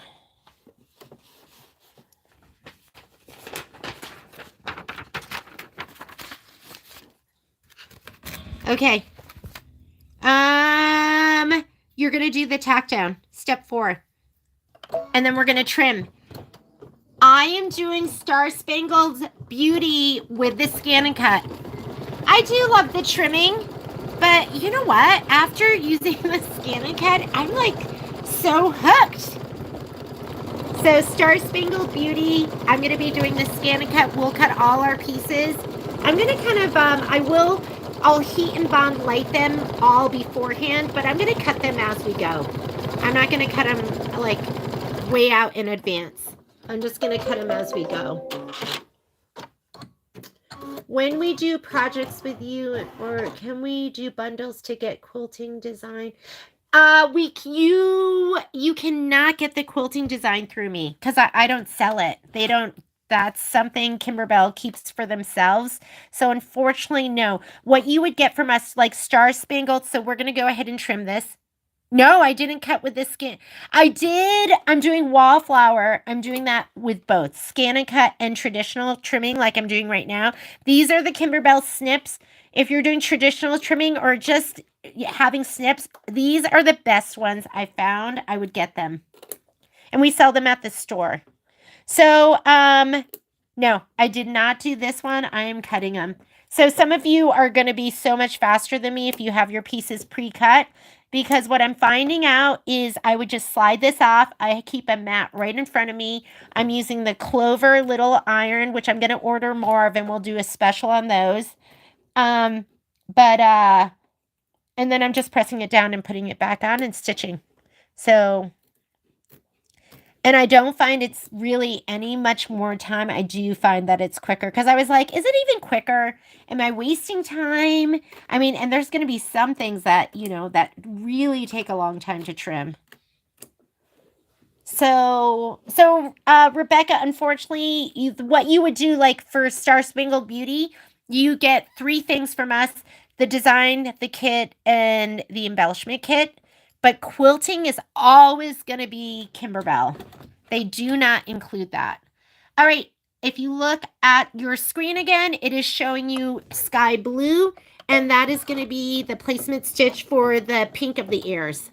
Okay. You're going to do the tack down. Step 4. And then we're going to trim. I am doing Star Spangled Beauty with the Scan and Cut. I do love the trimming, but you know what? After using the Scan and Cut, I'm like so hooked. So Star Spangled Beauty, I'm going to be doing the Scan and Cut. We'll cut all our pieces. I'm going to kind of, I'll heat and bond light them all beforehand, but I'm going to cut them as we go. I'm not going to cut them like way out in advance. I'm just going to cut them as we go. When we do projects with you, or can we do bundles to get quilting design? You cannot get the quilting design through me because I don't sell it. They don't. That's something Kimberbell keeps for themselves. So unfortunately, no. What you would get from us, like Star Spangled, so we're going to go ahead and trim this. No, I didn't cut with the skin. I did. I'm doing wallflower. I'm doing that with both scan and cut and traditional trimming like I'm doing right now. These are the Kimberbell snips. If you're doing traditional trimming or just having snips, these are the best ones I found. I would get them. And we sell them at the store. So, no, I did not do this one. I am cutting them. So some of you are going to be so much faster than me if you have your pieces pre-cut. Because what I'm finding out is I would just slide this off. I keep a mat right in front of me. I'm using the Clover little iron, which I'm going to order more of, and we'll do a special on those. And then I'm just pressing it down and putting it back on and stitching. So, and I don't find it's really any much more time. I do find that it's quicker because I was like, is it even quicker? Am I wasting time? I mean, and there's going to be some things that, you know, that really take a long time to trim. So Rebecca, unfortunately, what you would do like for Star Spangled Beauty, you get 3 things from us: the design, the kit, and the embellishment kit. But quilting is always going to be Kimberbell. They do not include that. All right. If you look at your screen again, it is showing you sky blue. And that is going to be the placement stitch for the pink of the ears.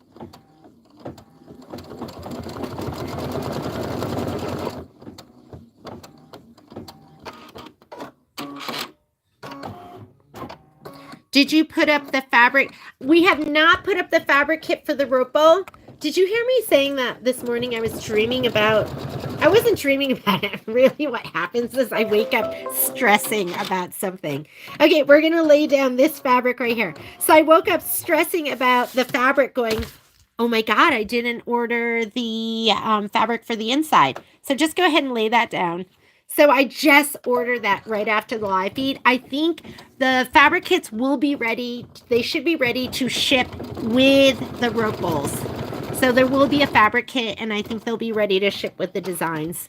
Did you put up the fabric? We have not put up the fabric kit for the rope bow. Did you hear me saying that this morning? I was dreaming about, I wasn't dreaming about it. Really what happens is I wake up stressing about something. Okay, we're going to lay down this fabric right here. So I woke up stressing about the fabric going, oh my God, I didn't order the fabric for the inside. So just go ahead and lay that down. So I just ordered that right after the live feed. I think the fabric kits will be ready. They should be ready to ship with the rope bowls. So there will be a fabric kit, and I think they'll be ready to ship with the designs.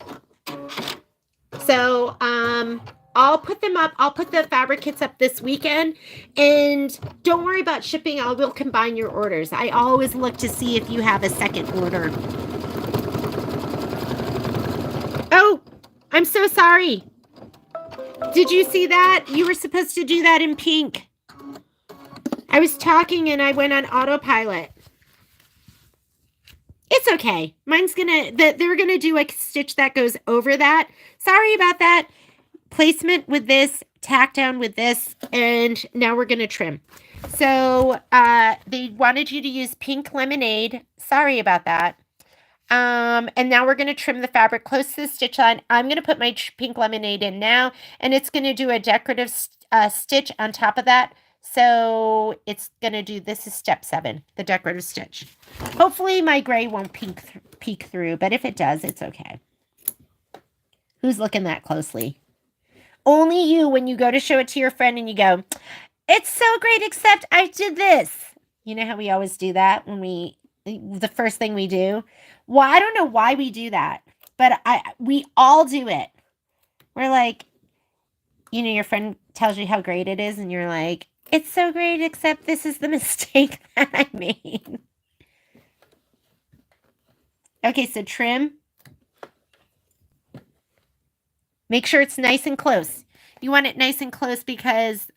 So I'll put them up. I'll put the fabric kits up this weekend. And don't worry about shipping. I will combine your orders. I always look to see if you have a second order. Oh, I'm so sorry. Did you see that? You were supposed to do that in pink. I was talking and I went on autopilot. It's okay. Mine's gonna, they're gonna do a stitch that goes over that. Sorry about that. Placement with this, tack down with this, and now we're gonna trim. So they wanted you to use pink lemonade. Sorry about that. And now we're going to trim the fabric close to the stitch line. I'm going to put my pink lemonade in now, and it's going to do a decorative stitch on top of that. So it's going to do, this is step 7, the decorative stitch. Hopefully my gray won't peek through, but if it does, it's okay. Who's looking that closely? Only you when you go to show it to your friend and you go, it's so great, except I did this. You know how we always do that when the first thing we do? Well, I don't know why we do that, but we all do it. We're like, you know, your friend tells you how great it is, and you're like, it's so great, except this is the mistake that I made. Okay, so trim. Make sure it's nice and close. You want it nice and close because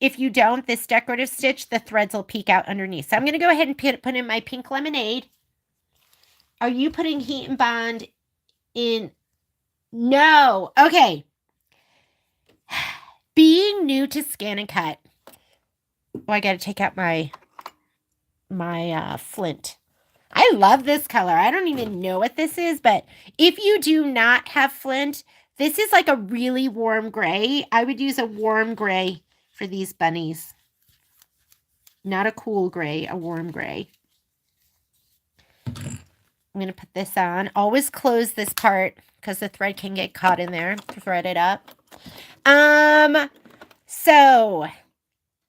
if you don't, this decorative stitch, the threads will peek out underneath. So I'm going to go ahead and put in my pink lemonade. Are you putting heat and bond in? No. Okay. Being new to scan and cut. Oh, I got to take out my flint. I love this color. I don't even know what this is, but if you do not have flint, this is like a really warm gray. I would use a warm gray for these bunnies. Not a cool gray, a warm gray. I'm going to put this on. Always close this part because the thread can get caught in there. Thread it up. So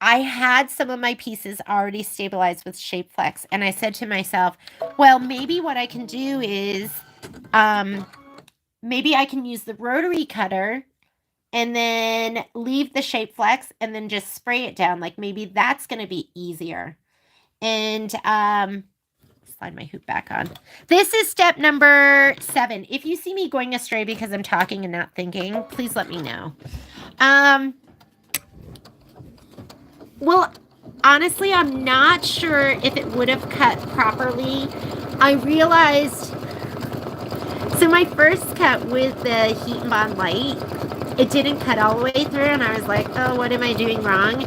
I had some of my pieces already stabilized with Shape Flex, and I said to myself, well, maybe what I can do is, maybe I can use the rotary cutter and then leave the Shape Flex and then just spray it down. Like maybe that's going to be easier. And, slide my hoop back on. This is step number 7. If you see me going astray because I'm talking and not thinking, please let me know. Well, honestly, I'm not sure if it would have cut properly. I realized, so my first cut with the Heat and Bond light, it didn't cut all the way through, and I was like, oh, what am I doing wrong?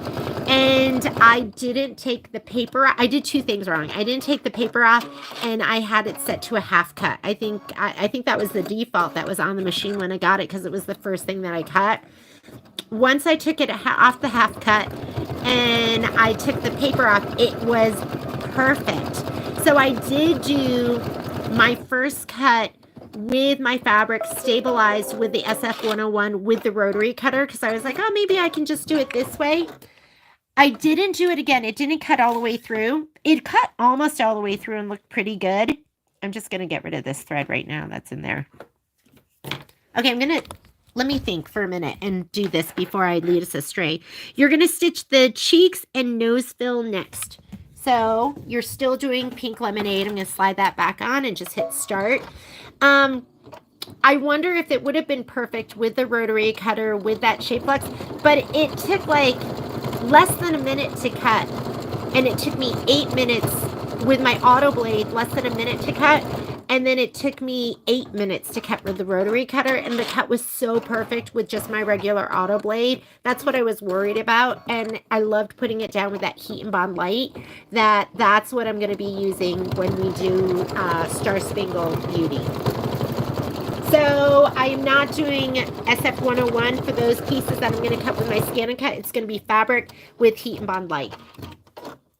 And I didn't take the paper. I did 2 things wrong. I didn't take the paper off, and I had it set to a half cut. I think that was the default that was on the machine when I got it because it was the first thing that I cut. Once I took it off the half cut and I took the paper off, it was perfect. So I did do my first cut with my fabric stabilized with the SF101 with the rotary cutter because I was like, oh, maybe I can just do it this way. I didn't do it again. It didn't cut all the way through. It cut almost all the way through and looked pretty good. I'm just going to get rid of this thread right now that's in there. Okay, let me think for a minute and do this before I lead us astray. You're going to stitch the cheeks and nose fill next. So you're still doing pink lemonade. I'm going to slide that back on and just hit start. I wonder if it would have been perfect with the rotary cutter with that Shape Flex, but it took like less than a minute to cut, and it took me 8 minutes with my auto blade, less than a minute to cut, and then it took me 8 minutes to cut with the rotary cutter, and the cut was so perfect with just my regular auto blade. That's what I was worried about, and I loved putting it down with that Heat and Bond light. That's what I'm going to be using when we do Star Spangled Beauty. So I am not doing SF101 for those pieces that I'm going to cut with my scan and cut. It's going to be fabric with Heat and Bond light.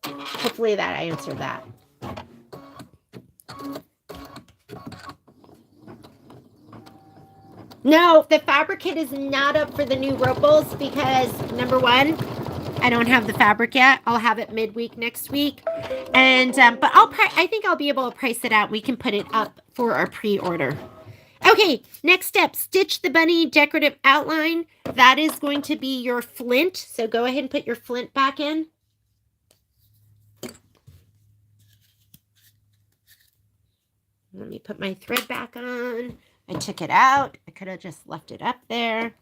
Hopefully that I answered that. No, the fabric kit is not up for the new Ropals because, number 1, I don't have the fabric yet. I'll have it midweek next week. And but I think I'll be able to price it out. We can put it up for our pre-order. Okay, next step, stitch the bunny decorative outline. That is going to be your flint. So go ahead and put your flint back in. Let me put my thread back on. I took it out. I could have just left it up there.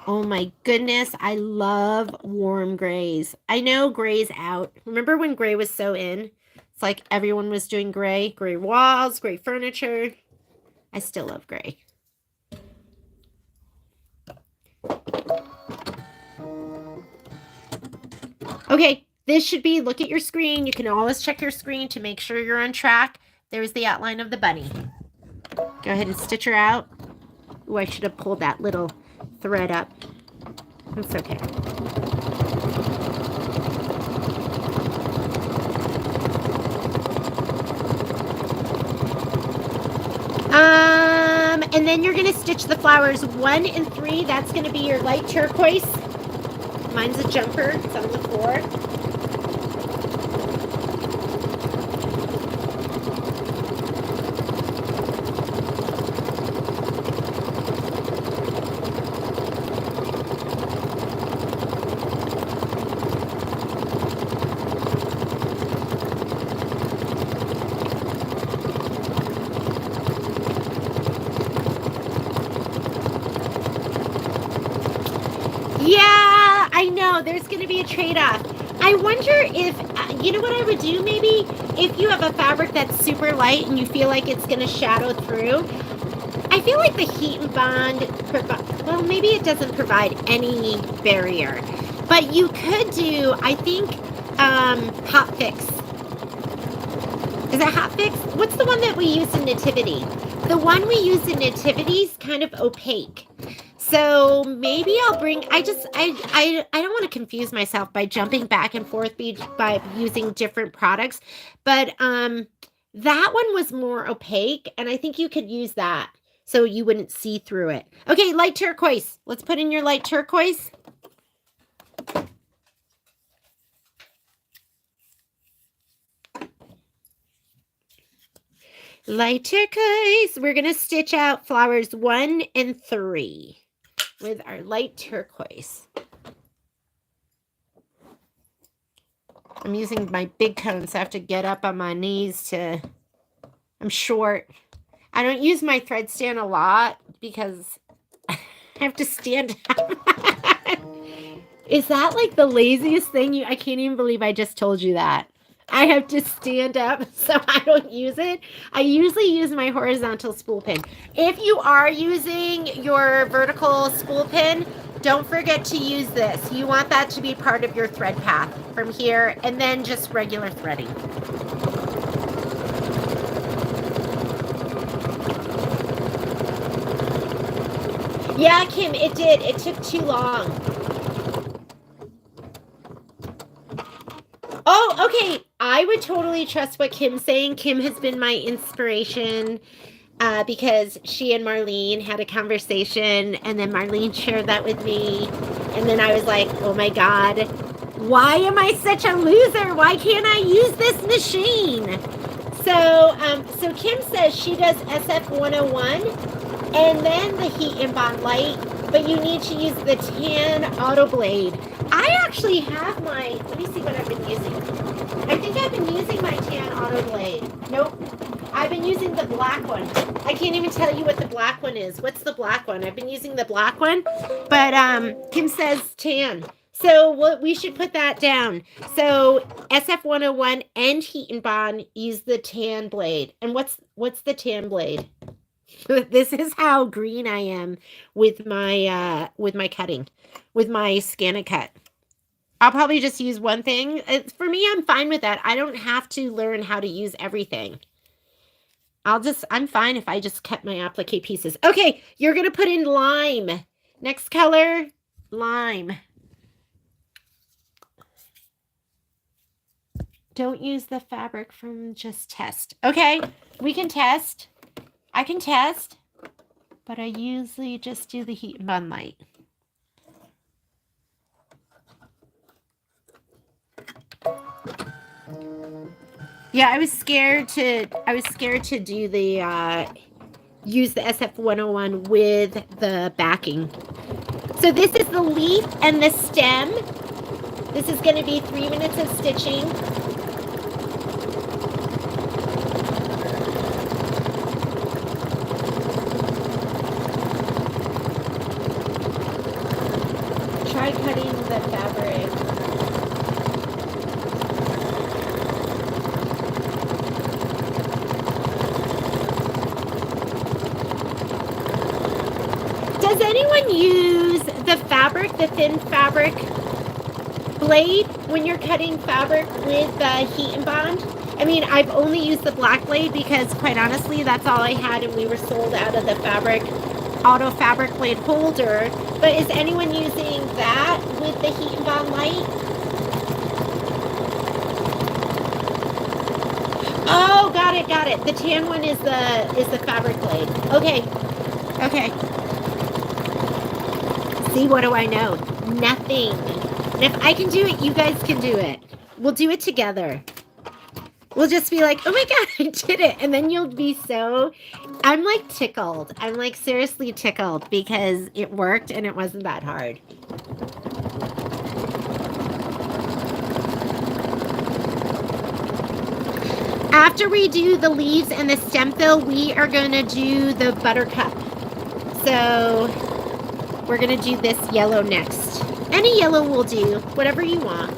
Oh my goodness, I love warm grays. I know gray's out. Remember when gray was so in? It's like everyone was doing gray. Gray walls, gray furniture. I still love gray. Okay, this should be, look at your screen. You can always check your screen to make sure you're on track. There's the outline of the bunny. Go ahead and stitch her out. Oh, I should have pulled that little thread up. That's okay. And then you're going to stitch the flowers 1 and 3. That's going to be your light turquoise. Mine's a jumper. It's on the floor. Yeah, I know. There's going to be a trade-off. I wonder if, you know what I would do maybe? If you have a fabric that's super light and you feel like it's going to shadow through, I feel like the heat and bond, well, maybe it doesn't provide any barrier. But you could do, I think, Hot Fix. Is that Hot Fix? What's the one that we use in Nativity? The one we use in Nativity is kind of opaque. So maybe I'll bring, I don't want to confuse myself by jumping back and forth by using different products. But that one was more opaque, and I think you could use that so you wouldn't see through it. Okay, light turquoise. Let's put in your light turquoise. Light turquoise. We're going to stitch out flowers 1 and 3 with our light turquoise. I'm using my big cone, so I have to get up on my knees to, I'm short. I don't use my thread stand a lot because I have to stand up. Is that like the laziest thing? I can't even believe I just told you that. I have to stand up, so I don't use it. I usually use my horizontal spool pin. If you are using your vertical spool pin, don't forget to use this. You want that to be part of your thread path from here, and then just regular threading. Yeah, Kim, it did. It took too long. Oh, okay. I would totally trust what Kim's saying. Kim has been my inspiration because she and Marlene had a conversation, and then Marlene shared that with me. And then I was like, oh my God, why am I such a loser? Why can't I use this machine? So Kim says she does SF 101 and then the heat and bond light, but you need to use the tan auto blade. I actually have my, let me see what I've been using. I think I've been using my tan auto blade. Nope. I've been using the black one. I can't even tell you what the black one is. What's the black one? I've been using the black one, but Kim says tan. So we should put that down. So SF 101 and heat and bond use the tan blade. And what's the tan blade? This is how green I am with my cutting, with my scan and cut. I'll probably just use one thing. For me, I'm fine with that. I don't have to learn how to use everything. I'm fine if I just cut my applique pieces. Okay, you're going to put in lime. Next color, lime. Don't use the fabric from just test. Okay, we can test. I can test, but I usually just do the heat and bond light. Yeah, I was scared to do the use the SF 101 with the backing. So this is the leaf and the stem. This is going to be 3 minutes of stitching. use the fabric, the thin fabric blade when you're cutting fabric with the heat and bond. I mean, I've only used the black blade because quite honestly, that's all I had and we were sold out of the fabric, auto fabric blade holder. But is anyone using that with the heat and bond light? Oh, got it, got it. The tan one is the fabric blade. Okay. Okay. See, what do I know? Nothing. And if I can do it, you guys can do it. We'll do it together. We'll just be like, oh my God, I did it. And then you'll be so, I'm like tickled. I'm like seriously tickled because it worked and it wasn't that hard. After we do the leaves and the stem fill, we are going to do the buttercup. So we're going to do this yellow next. Any yellow will do, whatever you want.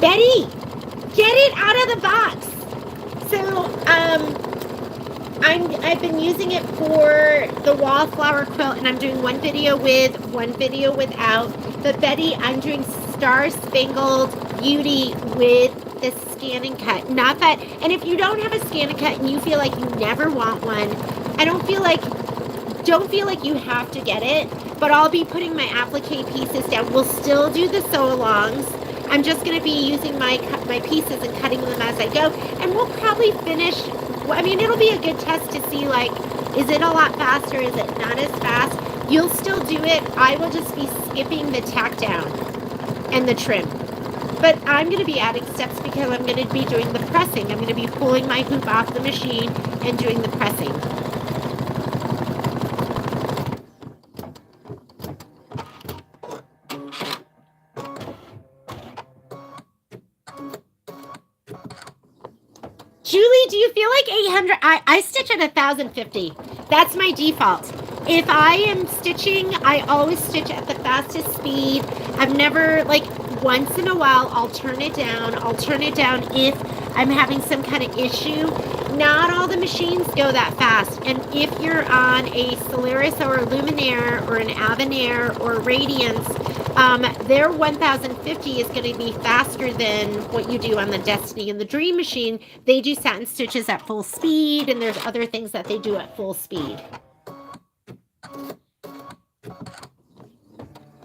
Betty, get it out of the box. So I've been using it for the wallflower quilt, and I'm doing one video with, one video without. But Betty, I'm doing Star Spangled Beauty with the scan and cut. Not that, and if you don't have a scan and cut and you feel like you never want one, I don't feel like you have to get it, but I'll be putting my applique pieces down. We'll still do the sew-alongs. I'm just going to be using my pieces and cutting them as I go, and we'll probably finish. I mean, it'll be a good test to see, like, is it a lot faster? Is it not as fast? You'll still do it. I will just be skipping the tack down and the trim. But I'm going to be adding steps because I'm going to be doing the pressing. I'm going to be pulling my hoop off the machine and doing the pressing. Julie, do you feel like 800? I stitch at 1,050. That's my default. If I am stitching, I always stitch at the fastest speed. I've never, like, once in a while, I'll turn it down. I'll turn it down if I'm having some kind of issue. Not all the machines go that fast. And if you're on a Solaris or a Luminaire or an Avanair or a Radiance, their 1050 is going to be faster than what you do on the Destiny and the Dream machine. They do satin stitches at full speed, and there's other things that they do at full speed.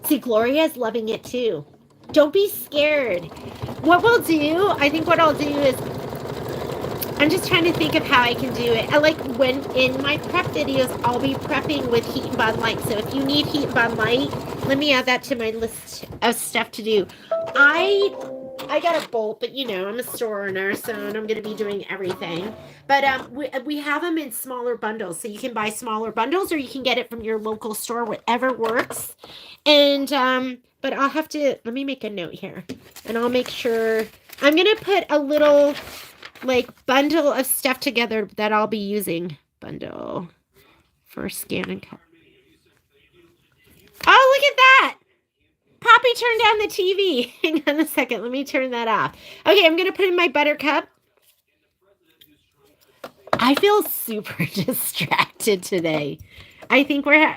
See, Gloria's loving it too. Don't be scared. What we'll do, I think what I'll do is, I'm just trying to think of how I can do it. I like when in my prep videos, I'll be prepping with heat and bond light. So if you need heat and bond light, let me add that to my list of stuff to do. I got a bolt, but you know, I'm a store owner, so I'm going to be doing everything. But we have them in smaller bundles, so you can buy smaller bundles or you can get it from your local store, whatever works. And but I'll have to, let me make a note here, and I'll make sure, I'm going to put a little like bundle of stuff together that I'll be using. Bundle for scan and cut. Oh, look at that. Poppy turned down the TV. Hang on a second. Let me turn that off. Okay, I'm going to put in my buttercup. I feel super distracted today. I think we're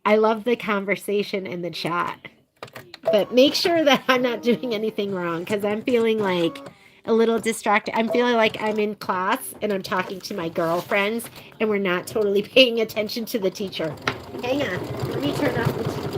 I love the conversation in the chat. But make sure that I'm not doing anything wrong because I'm feeling like a little distracted. I'm feeling like I'm in class and I'm talking to my girlfriends and we're not totally paying attention to the teacher. Hang on. Let me turn off the TV.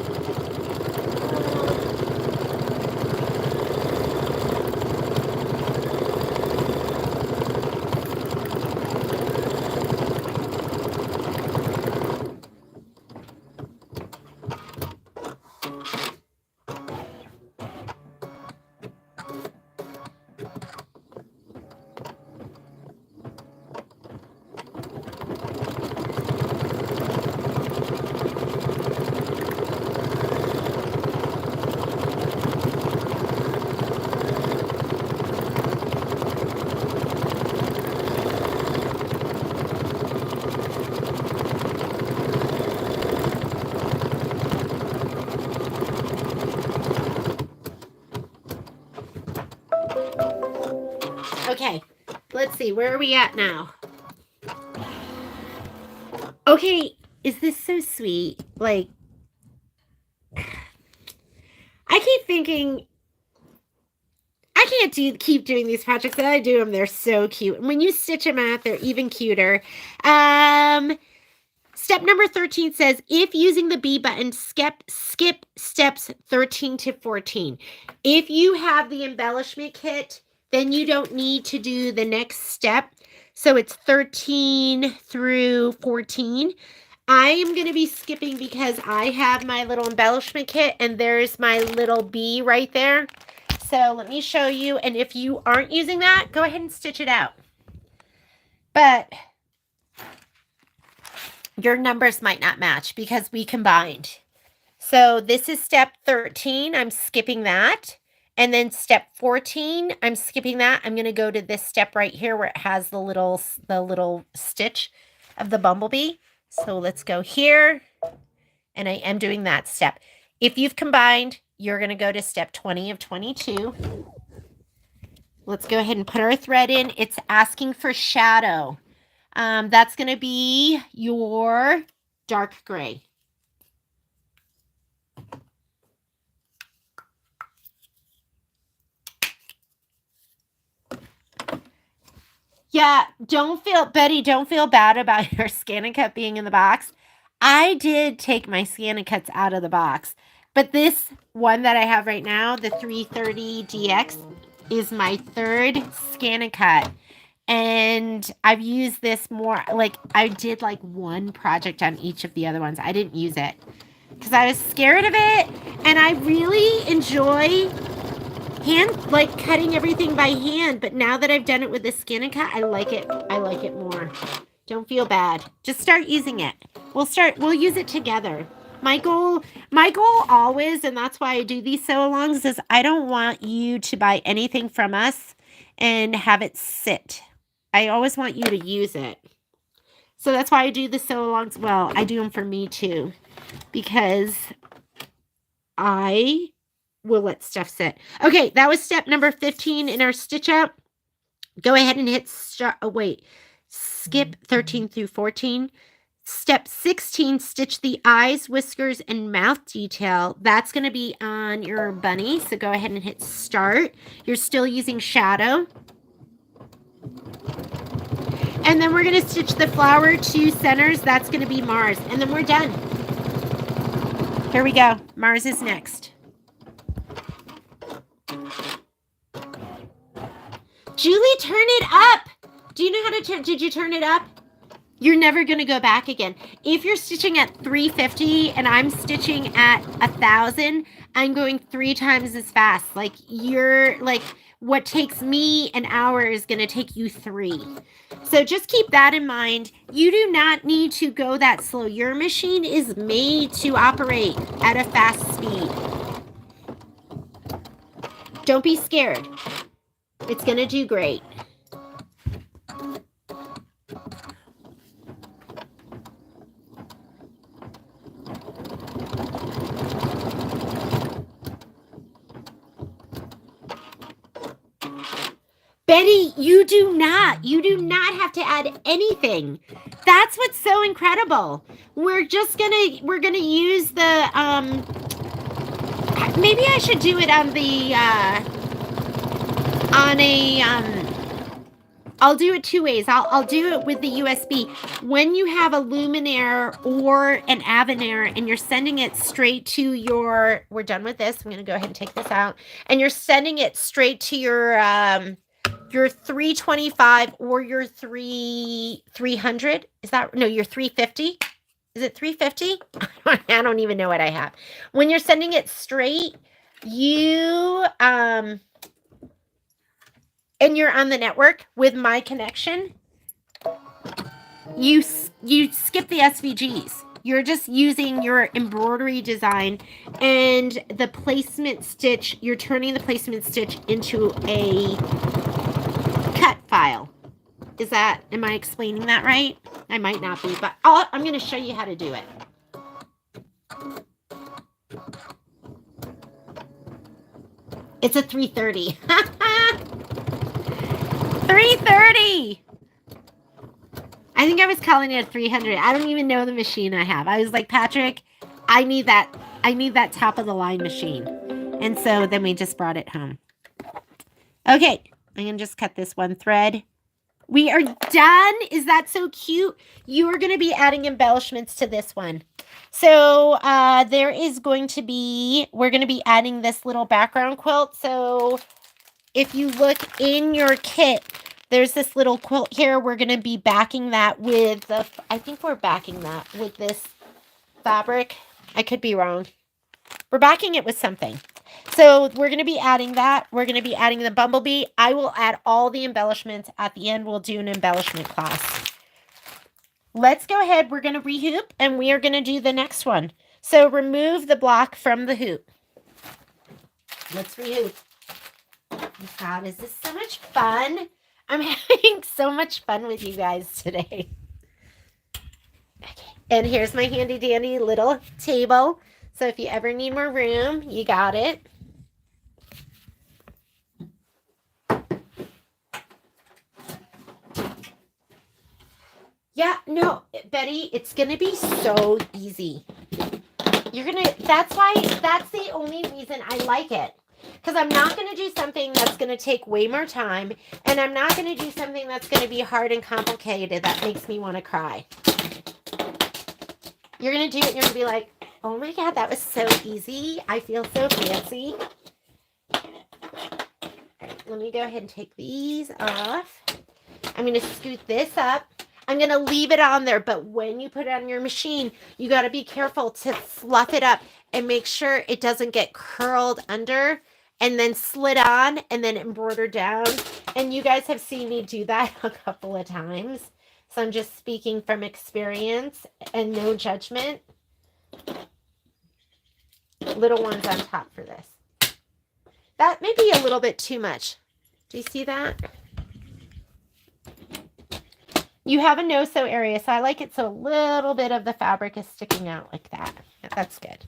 Okay, let's see. Where are we at now? Okay, is this so sweet? Like, I keep thinking I can't keep doing these projects, and I do them. They're so cute. And when you stitch them out, they're even cuter. Step number 13 says, if using the B button, skip steps 13 to 14. If you have the embellishment kit, then you don't need to do the next step. So it's 13 through 14. I am going to be skipping because I have my little embellishment kit, and there's my little bee right there. So let me show you. And if you aren't using that, go ahead and stitch it out. But your numbers might not match because we combined. So this is step 13. I'm skipping that. And then step 14, I'm skipping that. I'm going to go to this step right here where it has the little stitch of the bumblebee. So let's go here. And I am doing that step. If you've combined, you're going to go to step 20 of 22. Let's go ahead and put our thread in. It's asking for shadow. That's going to be your dark gray. Yeah, Betty, don't feel bad about your ScanNCut being in the box. I did take my ScanNCuts out of the box, but this one that I have right now, the 330DX, is my third ScanNCut. And I've used this more, like I did like one project on each of the other ones. I didn't use it because I was scared of it. And I really enjoy cutting everything by hand. But now that I've done it with the ScanNCut, I like it more. Don't feel bad. Just start using it. We'll use it together. My goal always, and that's why I do these sew-alongs, is I don't want you to buy anything from us and have it sit. I always want you to use it. So that's why I do the sew-alongs. Well, I do them for me too, because I will let stuff sit. Okay, that was step number 15 in our stitch out. Go ahead and hit skip 13 through 14. Step 16, stitch the eyes, whiskers, and mouth detail. That's going to be on your bunny. So go ahead and hit start. You're still using shadow. And then we're going to stitch the flower 2 centers. That's going to be Mars. And then we're done. Here we go. Mars is next. Julie, turn it up. Do you know how to turn? Did you turn it up? You're never going to go back again. If you're stitching at 350 and I'm stitching at 1,000, I'm going 3 times as fast. Like what takes me an hour is going to take you 3. So just keep that in mind. You do not need to go that slow. Your machine is made to operate at a fast speed. Don't be scared. It's going to do great. Betty, you do not have to add anything. That's what's so incredible. We're gonna use the, maybe I should do it on the, I'll do it 2 ways. I'll do it with the USB. When you have a luminaire or an Avanair and you're sending it straight to your, we're done with this. I'm going to go ahead and take this out. And you're sending it straight to your 325 or your 300. Is that, no, your 350? Is it 350? I don't even know what I have. When you're sending it straight, you, and you're on the network with my connection, you skip the SVGs. You're just using your embroidery design and the placement stitch. You're turning the placement stitch into a cut file. Am I explaining that right? I might not be, but I'm going to show you how to do it. It's a 330. 330. I I think I was calling it a 300. I don't even know the machine I have. I was like, Patrick, I need that top of the line machine. And so then we just brought it home. Okay, I'm going to just cut this one thread. We are done. Is that so cute? You are going to be adding embellishments to this one. So there is going to be, we're going to be adding this little background quilt. So if you look in your kit, there's this little quilt here. We're going to be backing that with the, I think we're backing that with this fabric. I could be wrong. We're backing it with something. So we're going to be adding that. We're going to be adding the bumblebee. I will add all the embellishments at the end. We'll do an embellishment class. Let's go ahead. We're going to rehoop and we are going to do the next one. So remove the block from the hoop. Let's rehoop. Oh God, is this so much fun? I'm having so much fun with you guys today. Okay. And here's my handy dandy little table. So if you ever need more room, you got it. Yeah, no, Betty, it's going to be so easy. You're going to, that's the only reason I like it. Because I'm not going to do something that's going to take way more time. And I'm not going to do something that's going to be hard and complicated that makes me want to cry. You're going to do it and you're going to be like, oh my God, that was so easy. I feel so fancy. All right, let me go ahead and take these off. I'm going to scoot this up. I'm going to leave it on there, but when you put it on your machine, you got to be careful to fluff it up and make sure it doesn't get curled under and then slid on and then embroidered down. And you guys have seen me do that a couple of times. So I'm just speaking from experience and no judgment. Little ones on top for this. That may be a little bit too much. Do you see that? You have a no-sew area, so I like it so a little bit of the fabric is sticking out like that. That's good.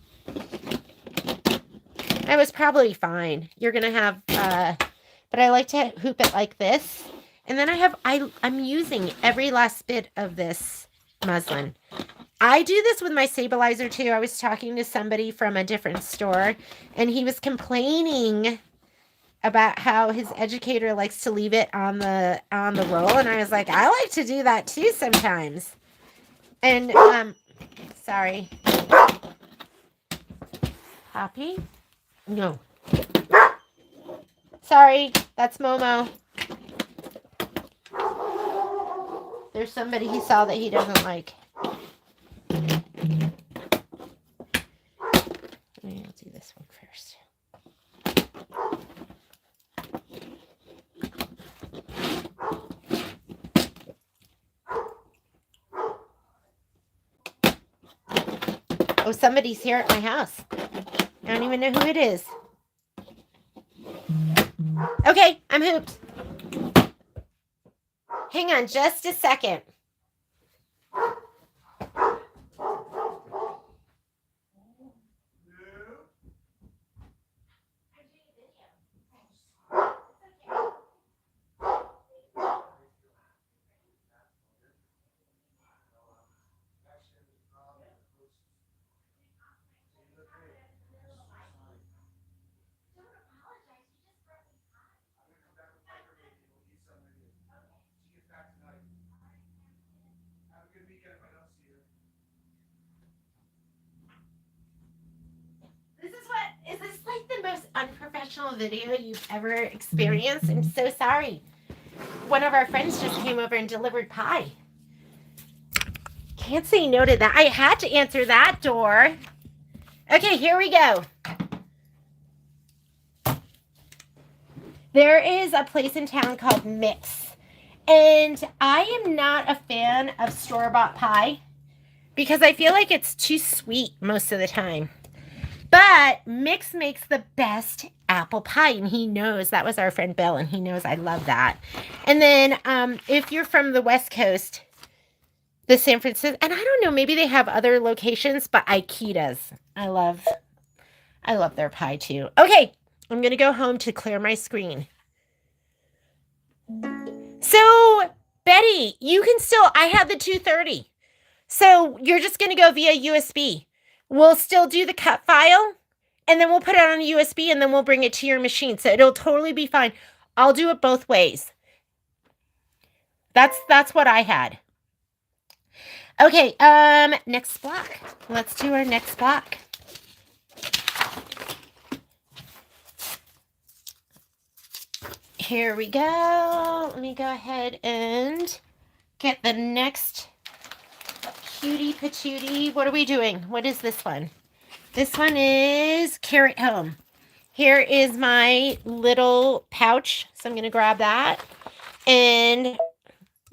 That was probably fine. You're going to have, but I like to hoop it like this. And then I'm using every last bit of this muslin. I do this with my stabilizer too. I was talking to somebody from a different store, and he was complaining about how his educator likes to leave it on the roll, and I was like, I like to do that too sometimes. And sorry, Hoppy? No, sorry, that's Momo. There's somebody he saw that he doesn't like. Maybe I'll do this one first. Oh, somebody's here at my house. I don't even know who it is. Okay, I'm hooped. Hang on just a second. Is this like the most unprofessional video you've ever experienced? I'm so sorry. One of our friends just came over and delivered pie. Can't say no to that. I had to answer that door. Okay, here we go. There is a place in town called Mix. And I am not a fan of store-bought pie because I feel like it's too sweet most of the time. But Mix makes the best apple pie, and he knows. That was our friend Bill, and he knows I love that. And then if you're from the West Coast, the San Francisco, and I don't know, maybe they have other locations, but Aikida's. I love their pie too. Okay, I'm going to go home to clear my screen. So, ready. You can still, I have the 230. So you're just going to go via USB. We'll still do the cut file, and then we'll put it on a USB, and then we'll bring it to your machine. So it'll totally be fine. I'll do it both ways. That's what I had. Okay, next block. Let's do our next block. Here we go. Let me go ahead and get the next cutie patootie. What are we doing? What is this one? This one is Carrot Home. Here is my little pouch. So I'm going to grab that. And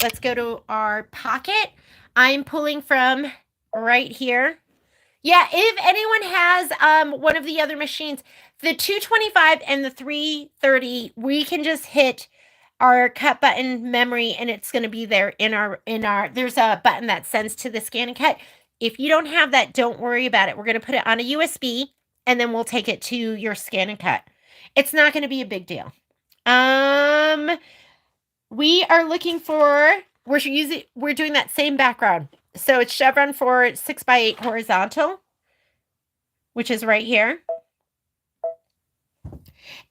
let's go to our pocket. I'm pulling from right here. Yeah, if anyone has one of the other machines, the 225 and the 330, we can just hit our cut button memory and it's going to be there in our there's a button that sends to the scan and cut. If you don't have that, don't worry about it. We're going to put it on a USB and then we'll take it to your scan and cut. It's not going to be a big deal. We are looking for, we're doing that same background. So it's chevron for 6x8 horizontal, which is right here.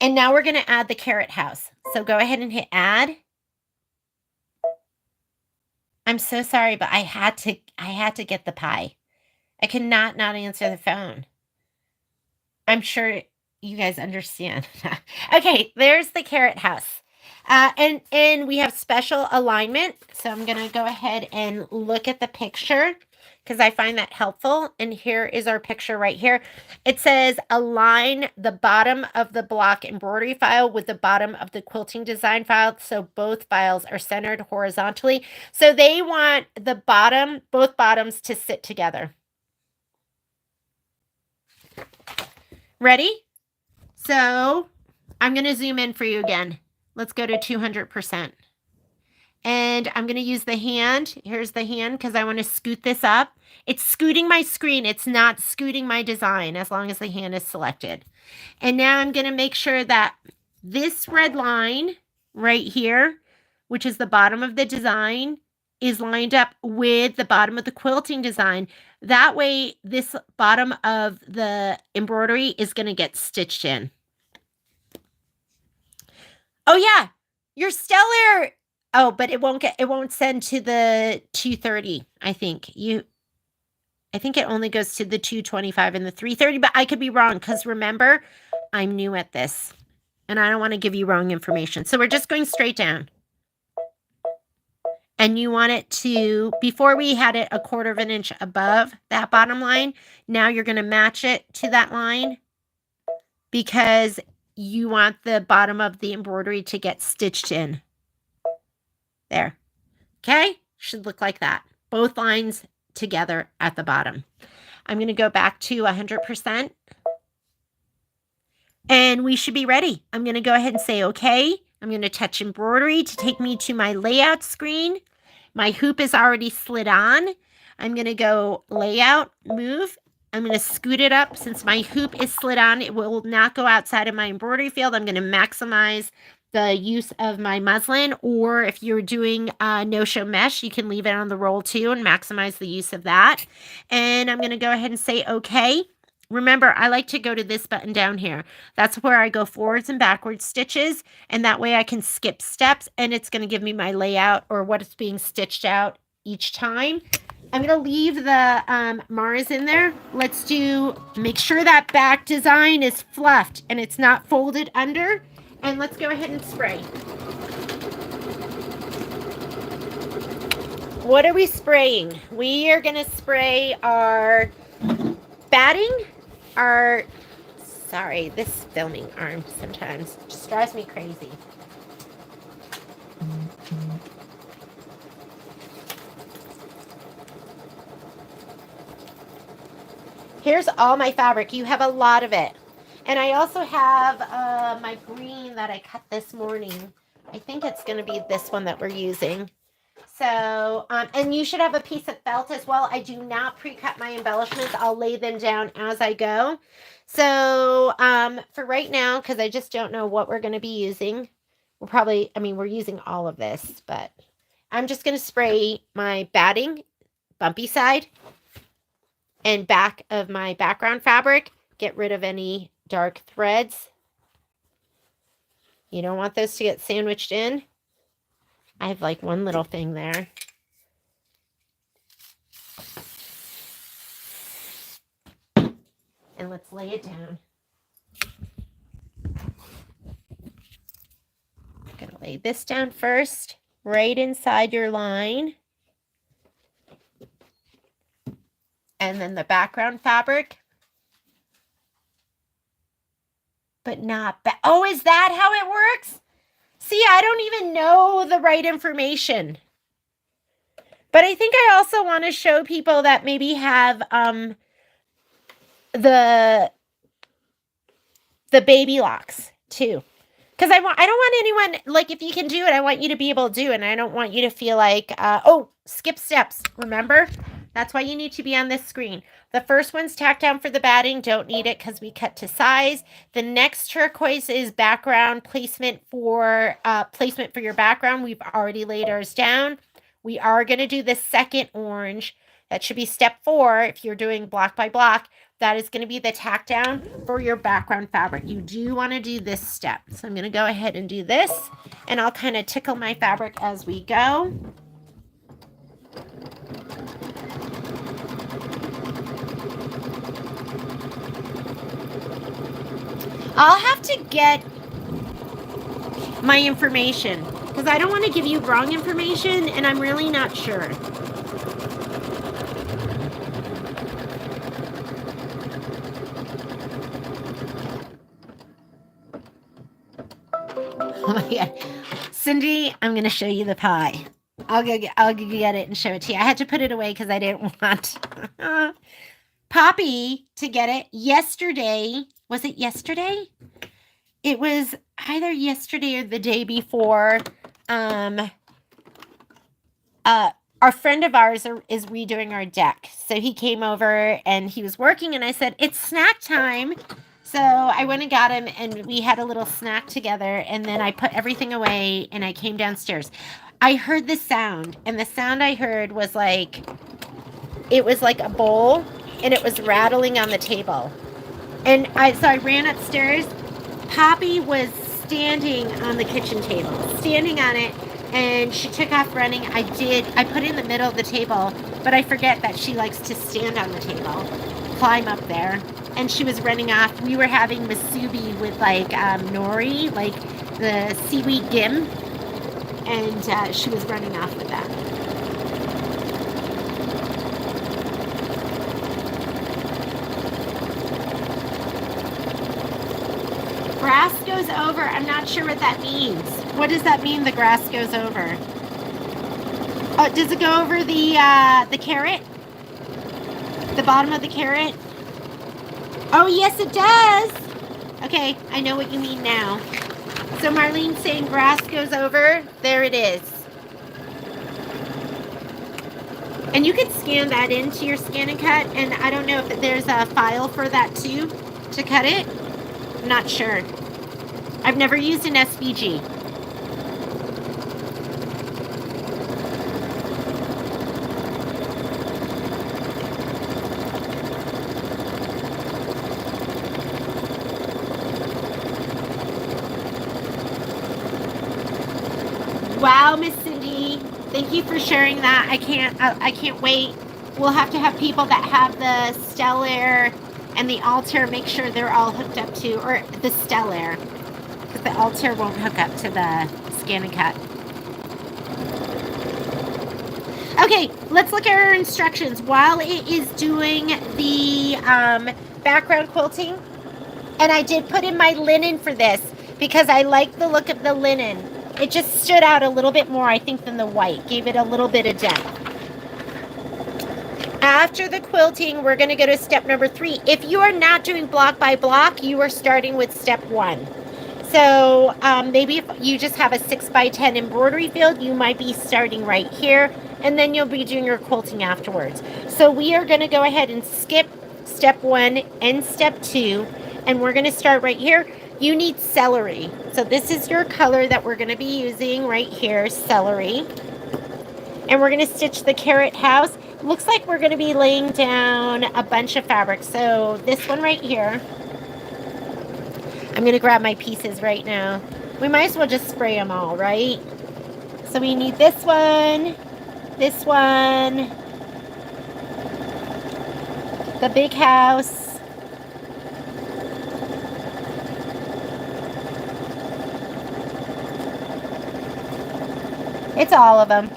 And now we're going to add the carrot house. So go ahead and hit add. I'm so sorry, but I had to get the pie. I could not answer the phone. I'm sure you guys understand. Okay, there's the carrot house. And we have special alignment. So I'm going to go ahead and look at the picture because I find that helpful. And here is our picture right here. It says align the bottom of the block embroidery file with the bottom of the quilting design file. So both files are centered horizontally. So they want the both bottoms to sit together. Ready? So I'm going to zoom in for you again. Let's go to 200%. And I'm going to use the hand. Here's the hand because I want to scoot this up. It's scooting my screen. It's not scooting my design as long as the hand is selected. And now I'm going to make sure that this red line right here, which is the bottom of the design, is lined up with the bottom of the quilting design. That way, this bottom of the embroidery is going to get stitched in. Oh yeah, your stellar. Oh, but it won't send to the 230. I think it only goes to the 225 and the 330, but I could be wrong because remember, I'm new at this and I don't want to give you wrong information. So we're just going straight down. And you want it to, before we had it 1/4 of an inch above that bottom line, now you're going to match it to that line because you want the bottom of the embroidery to get stitched in. There. Okay? Should look like that. Both lines together at the bottom. I'm going to go back to 100%. And we should be ready. I'm going to go ahead and say okay. I'm going to touch embroidery to take me to my layout screen. My hoop is already slid on. I'm going to go layout, move. I'm going to scoot it up. Since my hoop is slid on, it will not go outside of my embroidery field. I'm going to maximize the use of my muslin, or if you're doing no-show mesh, you can leave it on the roll too and maximize the use of that. And I'm going to go ahead and say okay. Remember, I like to go to this button down here. That's where I go forwards and backwards stitches, and that way I can skip steps, and it's going to give me my layout or what is being stitched out each time. I'm going to leave the Mars in there. Let's make sure that back design is fluffed and it's not folded under, and let's go ahead and spray. What are we spraying? We are going to spray our batting. Sorry, this filming arm sometimes just drives me crazy. Here's all my fabric. You have a lot of it. And I also have my green that I cut this morning. I think it's going to be this one that we're using. So, and you should have a piece of felt as well. I do not pre-cut my embellishments. I'll lay them down as I go. So, for right now, because I just don't know what we're going to be using, we're using all of this, but I'm just going to spray my batting, bumpy side, and back of my background fabric. Get rid of any dark threads. You don't want those to get sandwiched in. I have like one little thing there. And let's lay it down. I'm going to lay this down first, right inside your line. And then the background fabric. But not oh, is that how it works? See, I don't even know the right information. But I think I also want to show people that maybe have the baby locks too. Because I don't want anyone, like, if you can do it, I want you to be able to do it. And I don't want you to feel like, oh, skip steps. Remember? That's why you need to be on this screen. The first one's tacked down for the batting. Don't need it because we cut to size. The next turquoise is background placement for your background. We've already laid ours down. We are going to do the second orange. That should be step 4 if you're doing block by block. That is going to be the tack down for your background fabric. You do want to do this step. So I'm going to go ahead and do this. And I'll kind of tickle my fabric as we go. I'll have to get my information because I don't want to give you wrong information and I'm really not sure. Oh my God. Cindy, I'm going to show you the pie. I'll go get it and show it to you. I had to put it away because I didn't want Poppy to get it yesterday. Was it yesterday? It was either yesterday or the day before. Our friend of ours is redoing our deck. So he came over and he was working and I said, it's snack time. So I went and got him and we had a little snack together and then I put everything away and I came downstairs. I heard the sound and the sound I heard was like, it was like a bowl and it was rattling on the table. And so I ran upstairs. Poppy was standing on the kitchen table, standing on it, and she took off running. I put it in the middle of the table, but I forget that she likes to stand on the table, climb up there. And she was running off. We were having musubi with like nori, like the seaweed gim, and she was running off with that. Grass goes over. I'm not sure what that means. What does that mean, the grass goes over? Oh, does it go over the carrot? The bottom of the carrot? Oh, yes, it does. Okay, I know what you mean now. So Marlene's saying grass goes over. There it is. And you can scan that into your scan and cut. And I don't know if there's a file for that too, to cut it. I'm not sure. I've never used an SVG. Wow, Miss Cindy, thank you for sharing that. I can't wait. We'll have to have people that have the Stellar and the Altair, make sure they're all hooked up to, or the Stellar, because the Altair won't hook up to the scan and cut. Okay, let's look at our instructions. While it is doing the background quilting, and I did put in my linen for this because I like the look of the linen. It just stood out a little bit more, I think, than the white. Gave it a little bit of depth. After the quilting, we're going to go to step number 3. If you are not doing block by block, you are starting with step 1. So maybe if you just have a 6x10 embroidery field, you might be starting right here, and then you'll be doing your quilting afterwards. So we are going to go ahead and skip step 1 and step 2, and we're going to start right here. You need celery. So this is your color that we're going to be using right here, celery. And we're going to stitch the carrot house. Looks like we're going to be laying down a bunch of fabric. So this one right here. I'm going to grab my pieces right now. We might as well just spray them all, right? So we need this one, the big house, it's all of them.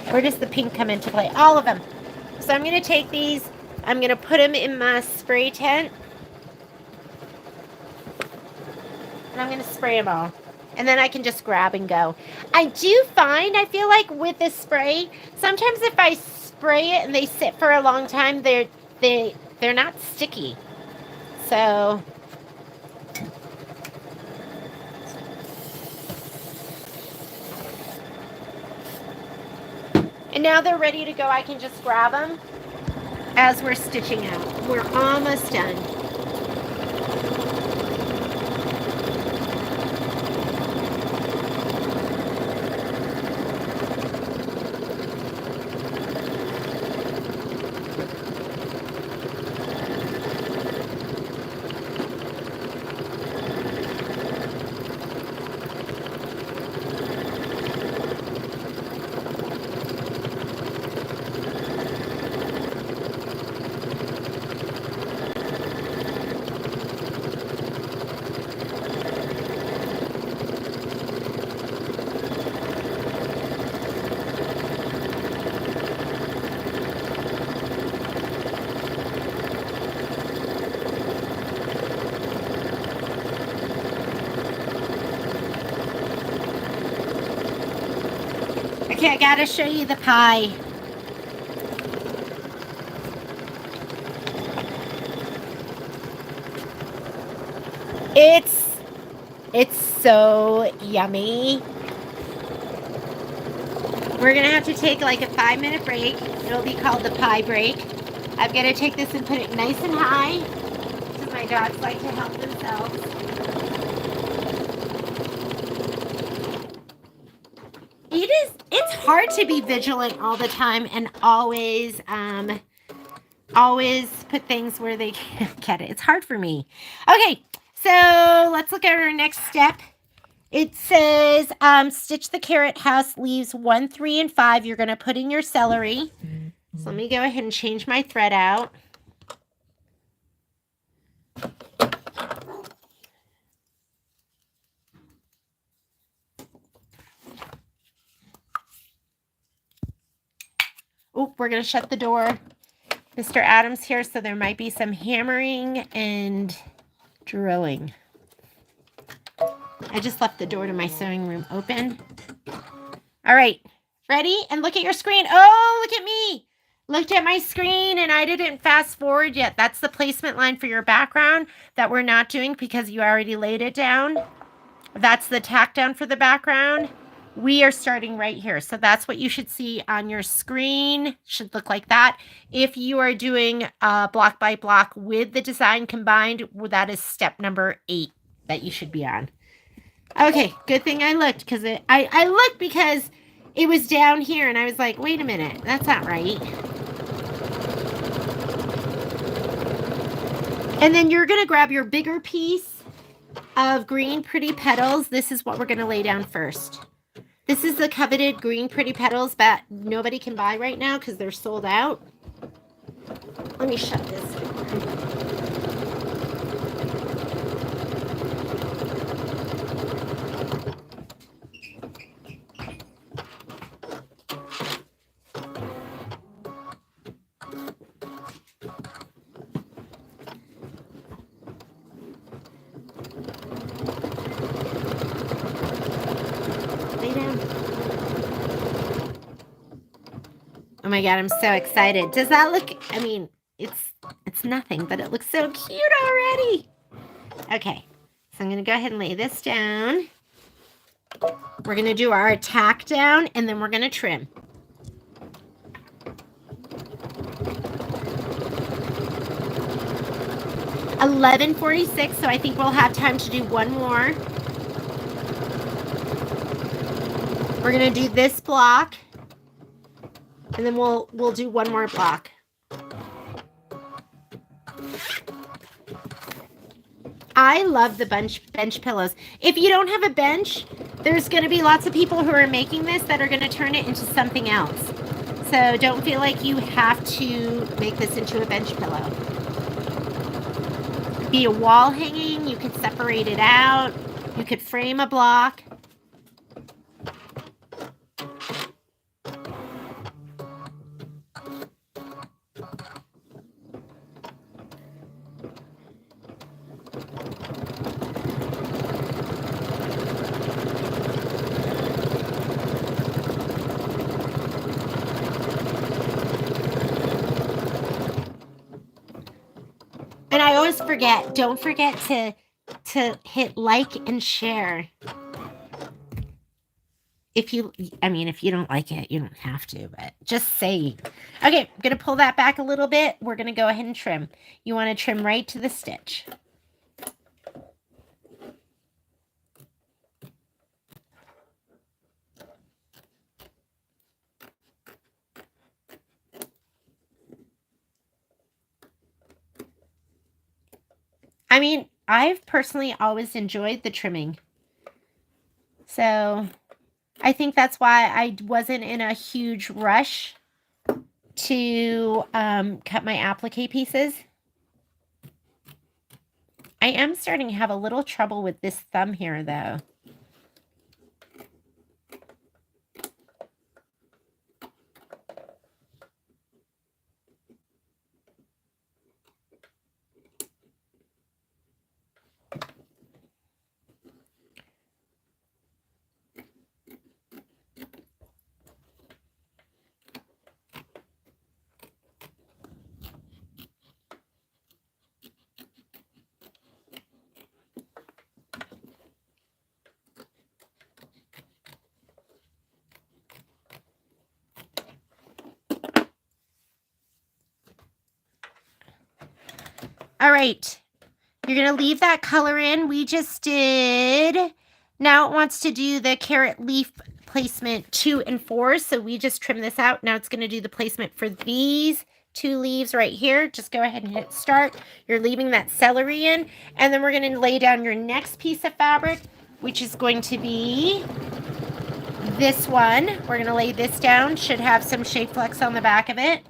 Where does the pink come into play? All of them. So I'm going to take these, I'm going to put them in my spray tent. And I'm going to spray them all. And then I can just grab and go. I do find, I feel like with this spray, sometimes if I spray it and they sit for a long time, they're not sticky. So and now they're ready to go. I can just grab them as we're stitching out. We're almost done. Okay, I gotta show you the pie. It's so yummy. We're gonna have to take like a 5-minute break. It'll be called the pie break. I've got to take this and put it nice and high because my dogs like to help themselves. It's hard to be vigilant all the time and always put things where they can't get it. It's hard for me. Okay, so let's look at our next step. It says stitch the carrot house leaves 1, 3, and 5. You're going to put in your celery. So let me go ahead and change my thread out. Oh, we're going to shut the door. Mr. Adams here, so there might be some hammering and drilling. I just left the door to my sewing room open. All right, ready? And look at your screen. Oh, look at me. Looked at my screen and I didn't fast forward yet. That's the placement line for your background that we're not doing because you already laid it down. That's the tack down for the background. We are starting right here. So that's what you should see on your screen. Should look like that. If you are doing block by block with the design combined, that is step number 8 that you should be on. Okay, good thing I looked because I looked because it was down here and I was like, wait a minute, that's not right. And then you're going to grab your bigger piece of green pretty petals. This is what we're going to lay down first. This is the coveted green pretty petals that nobody can buy right now because they're sold out. Let me shut this door. Oh my God, I'm so excited. Does that look, I mean, it's nothing, but it looks so cute already. Okay, so I'm going to go ahead and lay this down. We're going to do our tack down, and then we're going to trim. $11.46, so I think we'll have time to do one more. We're going to do this block. And then we'll do one more block. I love the bench pillows. If you don't have a bench, there's going to be lots of people who are making this that are going to turn it into something else. So don't feel like you have to make this into a bench pillow. Be a wall hanging, you could separate it out, you could frame a block. And I always forget, don't forget to hit like and share. If you don't like it, you don't have to, but just say. Okay, I'm going to pull that back a little bit. We're going to go ahead and trim. You want to trim right to the stitch. I mean, I've personally always enjoyed the trimming. So I think that's why I wasn't in a huge rush to cut my applique pieces. I am starting to have a little trouble with this thumb here, though. All right, you're going to leave that color in. We just did. Now it wants to do the carrot leaf placement 2 and 4. So we just trim this out. Now it's going to do the placement for these 2 leaves right here. Just go ahead and hit start. You're leaving that celery in. And then we're going to lay down your next piece of fabric, which is going to be this one. We're going to lay this down. Should have some shape flex on the back of it.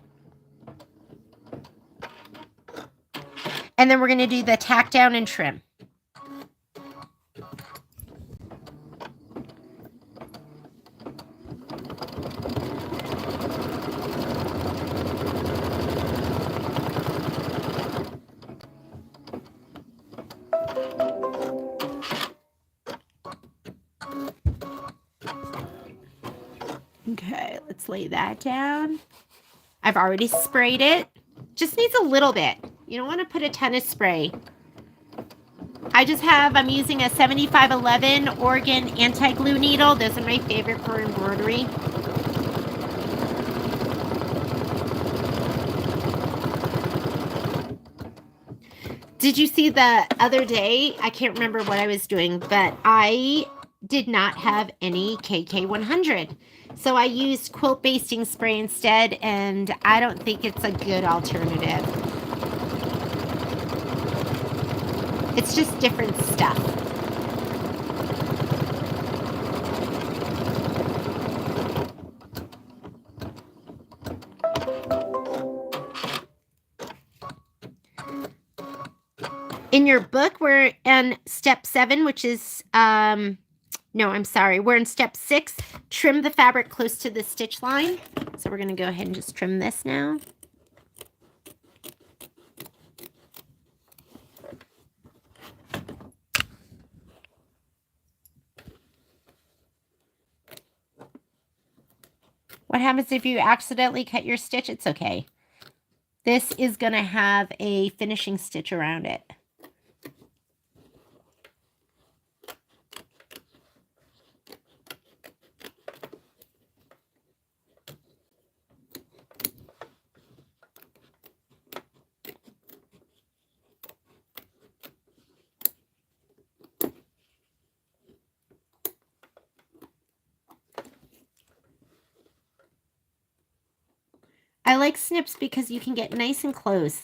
And then we're going to do the tack down and trim. Okay, let's lay that down. I've already sprayed it. Just needs a little bit. You don't want to put a ton of spray. I'm using a 7511 Oregon anti-glue needle. Those are my favorite for embroidery. Did you see the other day? I can't remember what I was doing, but I did not have any KK100. So I used quilt basting spray instead, and I don't think it's a good alternative. It's just different stuff. In your book, we're in step 7, which is, no, I'm sorry. We're in step 6, trim the fabric close to the stitch line. So we're going to go ahead and just trim this now. What happens if you accidentally cut your stitch? It's okay. This is going to have a finishing stitch around it. I like snips because you can get nice and close.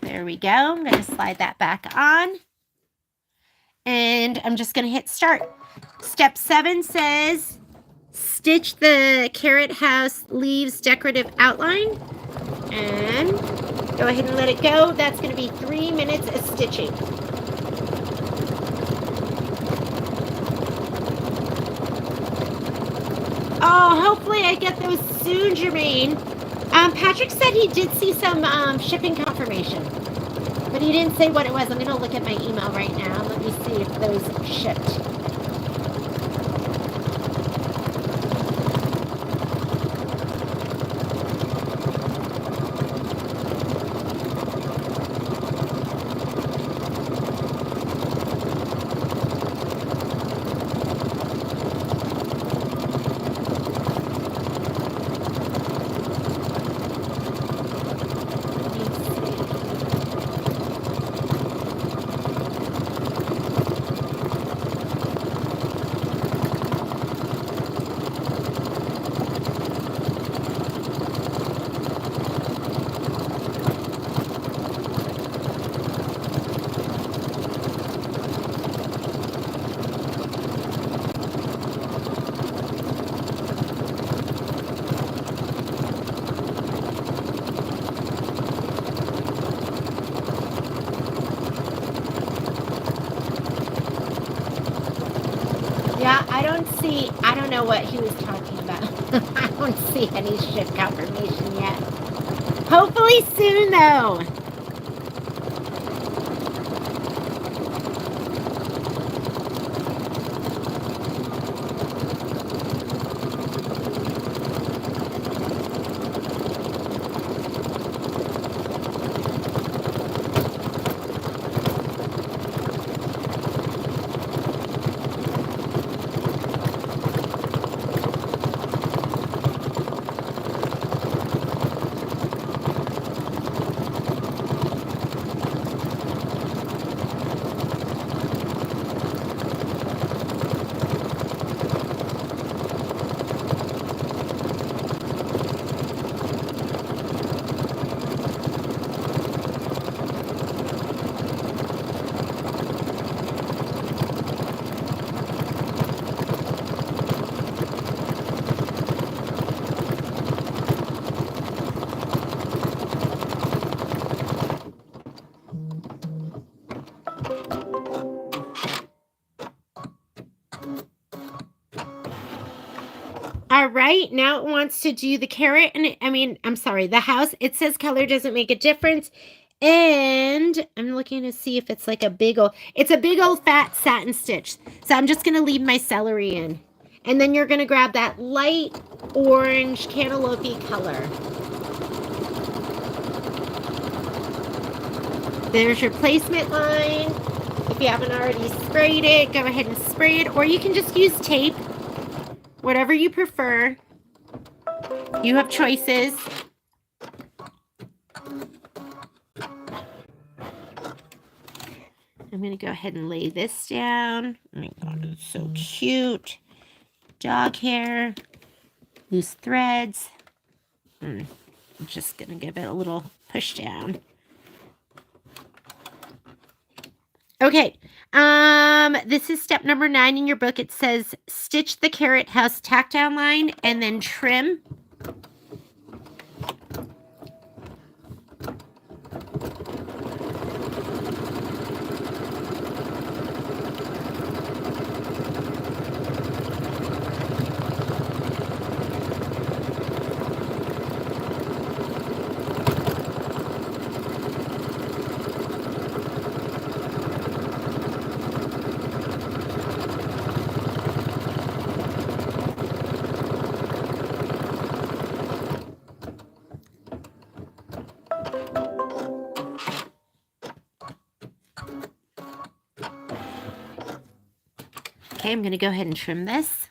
There we go. I'm going to slide that back on. And I'm just going to hit start. Step 7 says, stitch the carrot house leaves decorative outline. And go ahead and let it go. That's going to be 3 minutes of stitching. Oh, hopefully I get those soon, Jermaine. Patrick said he did see some shipping confirmation, but he didn't say what it was. I'm going to look at my email right now. Let me see if those shipped. Yeah, I don't know what he was talking about. I don't see any ship confirmation yet. Hopefully soon, though. All right, now it wants to do the carrot, and I'm sorry, the house. It says color doesn't make a difference, and I'm looking to see if it's like it's a big old fat satin stitch. So I'm just gonna leave my celery in, and then you're gonna grab that light orange cantaloupe color. There's your placement line. If you haven't already sprayed it, go ahead and spray it, or you can just use tape. Whatever you prefer. You have choices. I'm going to go ahead and lay this down. Oh my God, it's so cute. Dog hair. Loose threads. I'm just going to give it a little push down. Okay, this is step number 9 in your book. It says stitch the carrot house tack down line and then trim. Okay, I'm going to go ahead and trim this.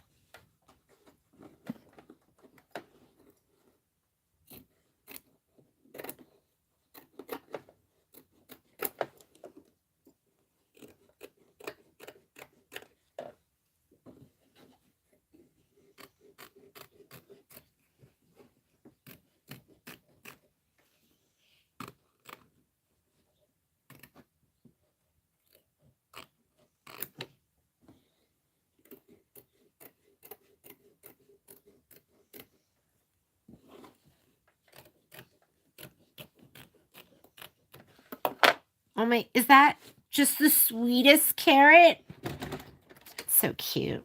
Oh my, is that just the sweetest carrot? So cute.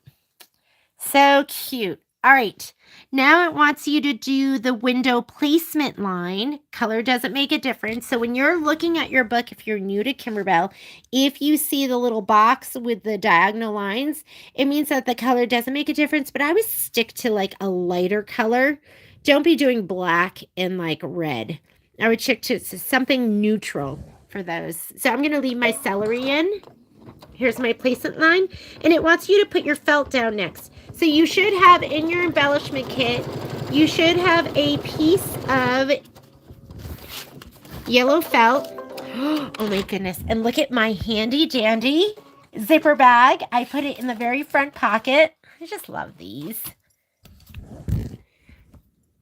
So cute. All right. Now it wants you to do the window placement line. Color doesn't make a difference. So when you're looking at your book, if you're new to Kimberbell, if you see the little box with the diagonal lines, it means that the color doesn't make a difference. But I would stick to like a lighter color. Don't be doing black and like red. I would stick to something neutral for those. So I'm going to leave my celery in. Here's my placement line, and it wants you to put your felt down next. So you should have in your embellishment kit, you should have a piece of yellow felt. Oh my goodness. And look at my handy dandy zipper bag. I put it in the very front pocket. I just love these.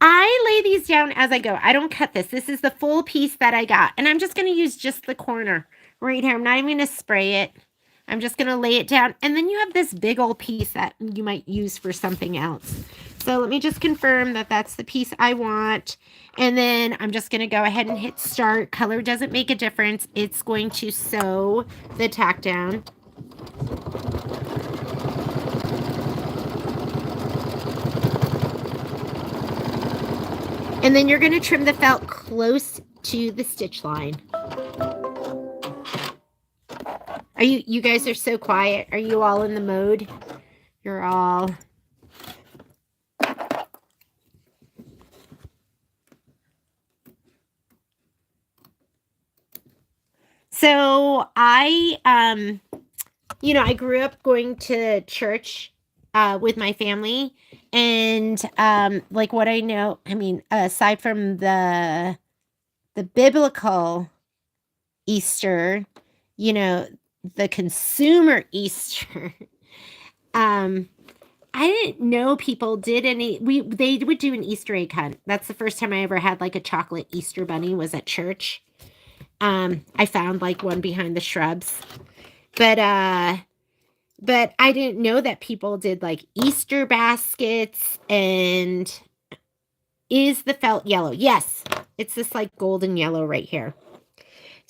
I lay these down as I go. I don't cut this. This is the full piece that I got. And I'm just going to use just the corner right here. I'm not even going to spray it. I'm just going to lay it down. And then you have this big old piece that you might use for something else. So let me just confirm that that's the piece I want. And then I'm just going to go ahead and hit start. Color doesn't make a difference. It's going to sew the tack down. And then you're going to trim the felt close to the stitch line. Are you guys are so quiet. Are you all in the mode? You're all. So I grew up going to church with my family, and like what I know, I mean, aside from the biblical Easter, you know, the consumer Easter, I didn't know people did any. They would do an Easter egg hunt. That's the first time I ever had like a chocolate Easter bunny, was at church. I found like one behind the shrubs, but I didn't know that people did like Easter baskets. And is the felt yellow? Yes, it's this like golden yellow right here.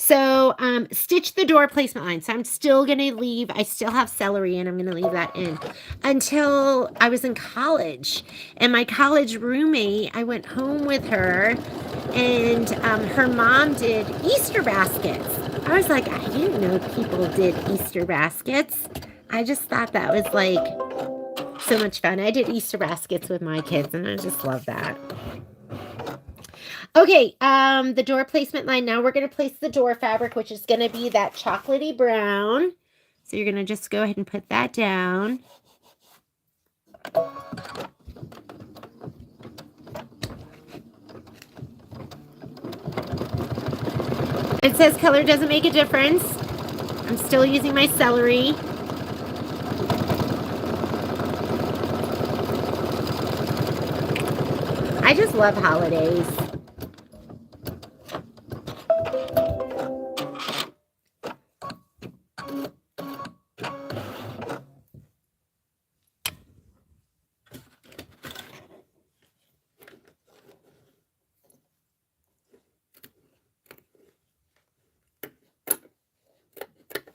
So, stitch the door placement line. So I'm still going to leave, I still have celery and I'm going to leave that in until I was in college. And my college roommate, I went home with her, and her mom did Easter baskets. I was like, I didn't know people did Easter baskets. I just thought that was like so much fun. I did Easter baskets with my kids, and I just love that. Okay, the door placement line. Now we're going to place the door fabric, which is going to be that chocolatey brown. So you're going to just go ahead and put that down. It says color doesn't make a difference. I'm still using my celery. I just love holidays.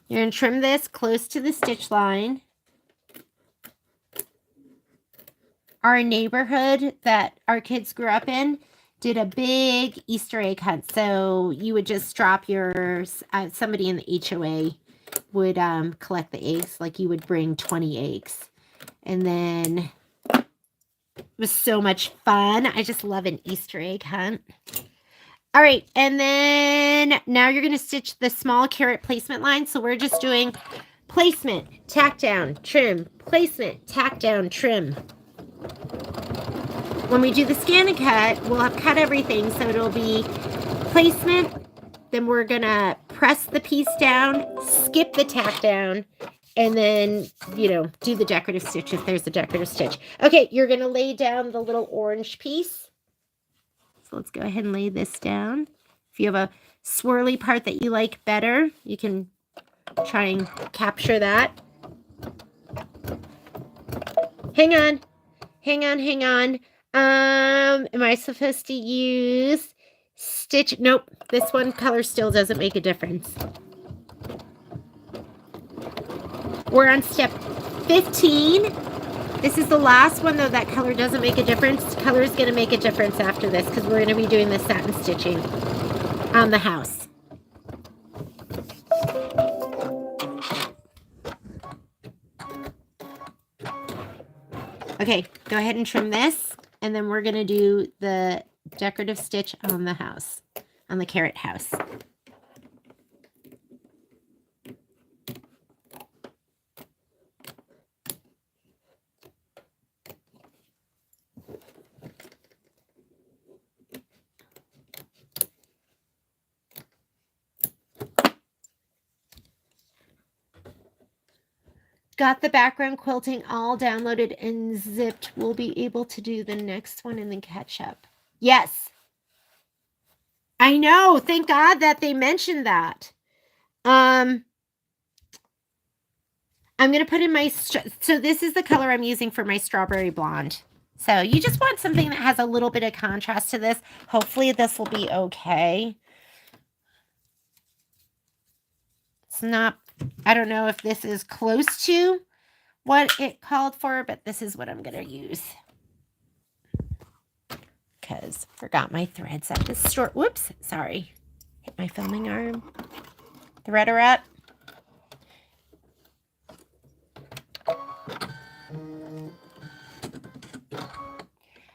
You're going to trim this close to the stitch line. Our neighborhood that our kids grew up in did a big Easter egg hunt. So you would just drop yours, somebody in the HOA would collect the eggs. Like you would bring 20 eggs. And then it was so much fun. I just love an Easter egg hunt. All right, and then now you're going to stitch the small carrot placement line. So we're just doing placement, tack down, trim, placement, tack down, trim. When we do the scan and cut, we'll have cut everything, so it'll be placement, then we're going to press the piece down, skip the tack down, and then, you know, do the decorative stitch if there's a decorative stitch. Okay, you're going to lay down the little orange piece. So let's go ahead and lay this down. If you have a swirly part that you like better, you can try and capture that. Hang on. Hang on, hang on. Am I supposed to use stitch? Nope. This one color still doesn't make a difference. We're on step 15. This is the last one, though that color doesn't make a difference. Color is going to make a difference after this because we're going to be doing the satin stitching on the house. Okay, go ahead and trim this, and then we're going to do the decorative stitch on the house, on the carrot house. Got the background quilting all downloaded and zipped. We'll be able to do the next one and then catch up. Yes. I know. Thank God that they mentioned that. I'm going to put in my, so this is the color I'm using for my strawberry blonde. So you just want something that has a little bit of contrast to this. Hopefully this will be okay. It's not, I don't know if this is close to what it called for, but this is what I'm going to use. Because forgot my threads at the store. Whoops, sorry. Hit my filming arm. Thread her up.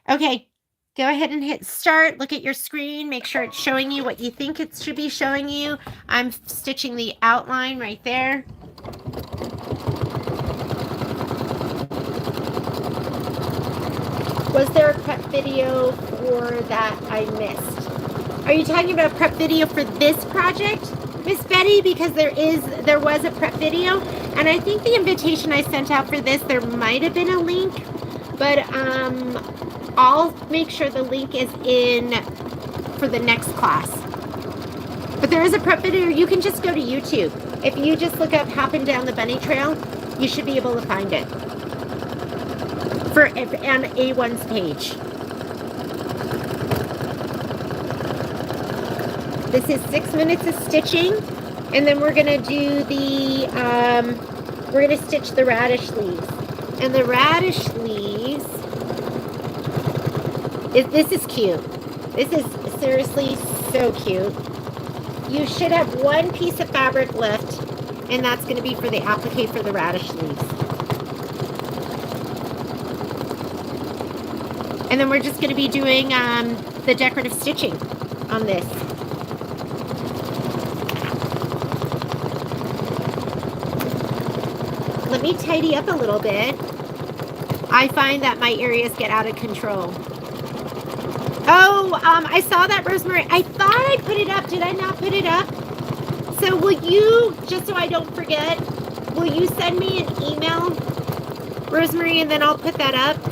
Okay, go ahead and hit start. Look at your screen. Make sure it's showing you what you think it should be showing you. I'm stitching the outline right there. Was there a prep video for that I missed? Are you talking about a prep video for this project, Miss Betty? Because there was a prep video, and I think the invitation I sent out for this, there might have been a link, but I'll make sure the link is in for the next class. But there is a prep video. You can just go to YouTube. If you just look up Hoppin' Down the Bunny Trail, you should be able to find it. On A1's page. This is 6 minutes of stitching, and then we're gonna do the we're gonna stitch the radish leaves. And the radish leaves this is cute. This is seriously so cute. You should have one piece of fabric left, and that's going to be for the applique for the radish leaves. And then we're just going to be doing the decorative stitching on this. Let me tidy up a little bit. I find that my areas get out of control. Oh, I saw that, Rosemary. I thought I put it up. Did I not put it up? So will you, just so I don't forget, will you send me an email, Rosemary, and then I'll put that up?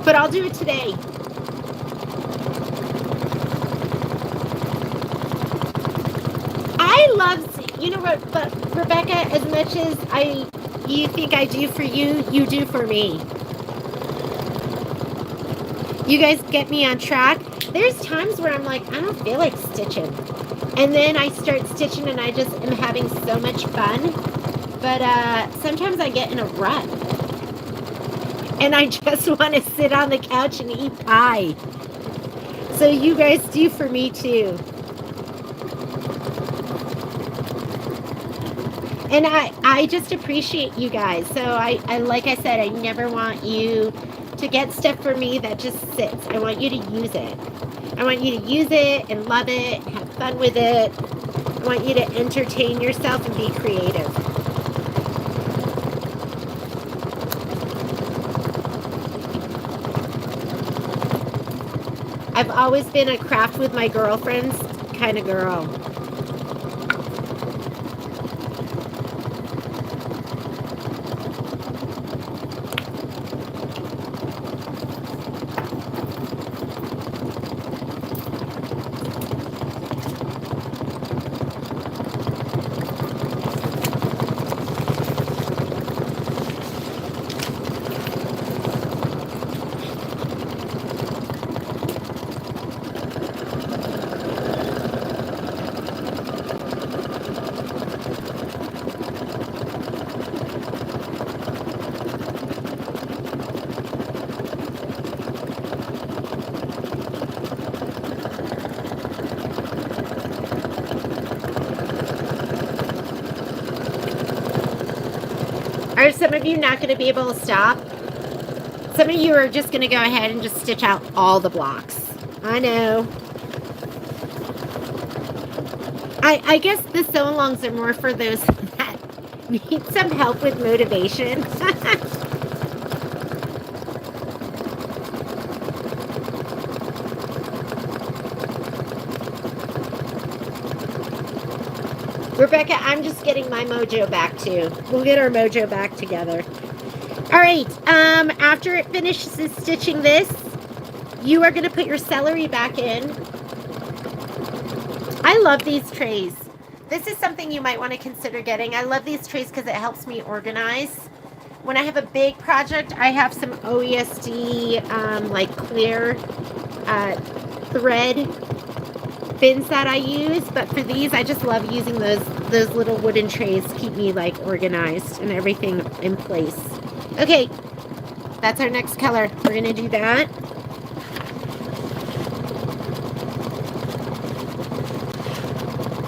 But I'll do it today. I love, you know what, but Rebecca, as much as you think I do for you, you do for me. You guys get me on track. There's times where I'm like, I don't feel like stitching. And then I start stitching and I just am having so much fun. But sometimes I get in a rut. And I just want to sit on the couch and eat pie. So you guys do for me too. And I just appreciate you guys. So I like I said, I never want you to get stuff for me that just sits. I want you to use it. I want you to use it and love it, and have fun with it. I want you to entertain yourself and be creative. I've always been a craft with my girlfriends kind of girl. Are some of you not going to be able to stop? Some of you are just going to go ahead and just stitch out all the blocks. I know. I guess the sew-alongs are more for those that need some help with motivation. Rebecca, I'm just getting my mojo back too. We'll get our mojo back together. All right, after it finishes stitching this, you are going to put your celery back in. I love these trays. This is something you might want to consider getting. I love these trays because it helps me organize. When I have a big project, I have some OESD, like clear thread bins that I use. But for these, I just love using those little wooden trays to keep me like organized and everything in place. Okay, that's our next color. We're going to do that.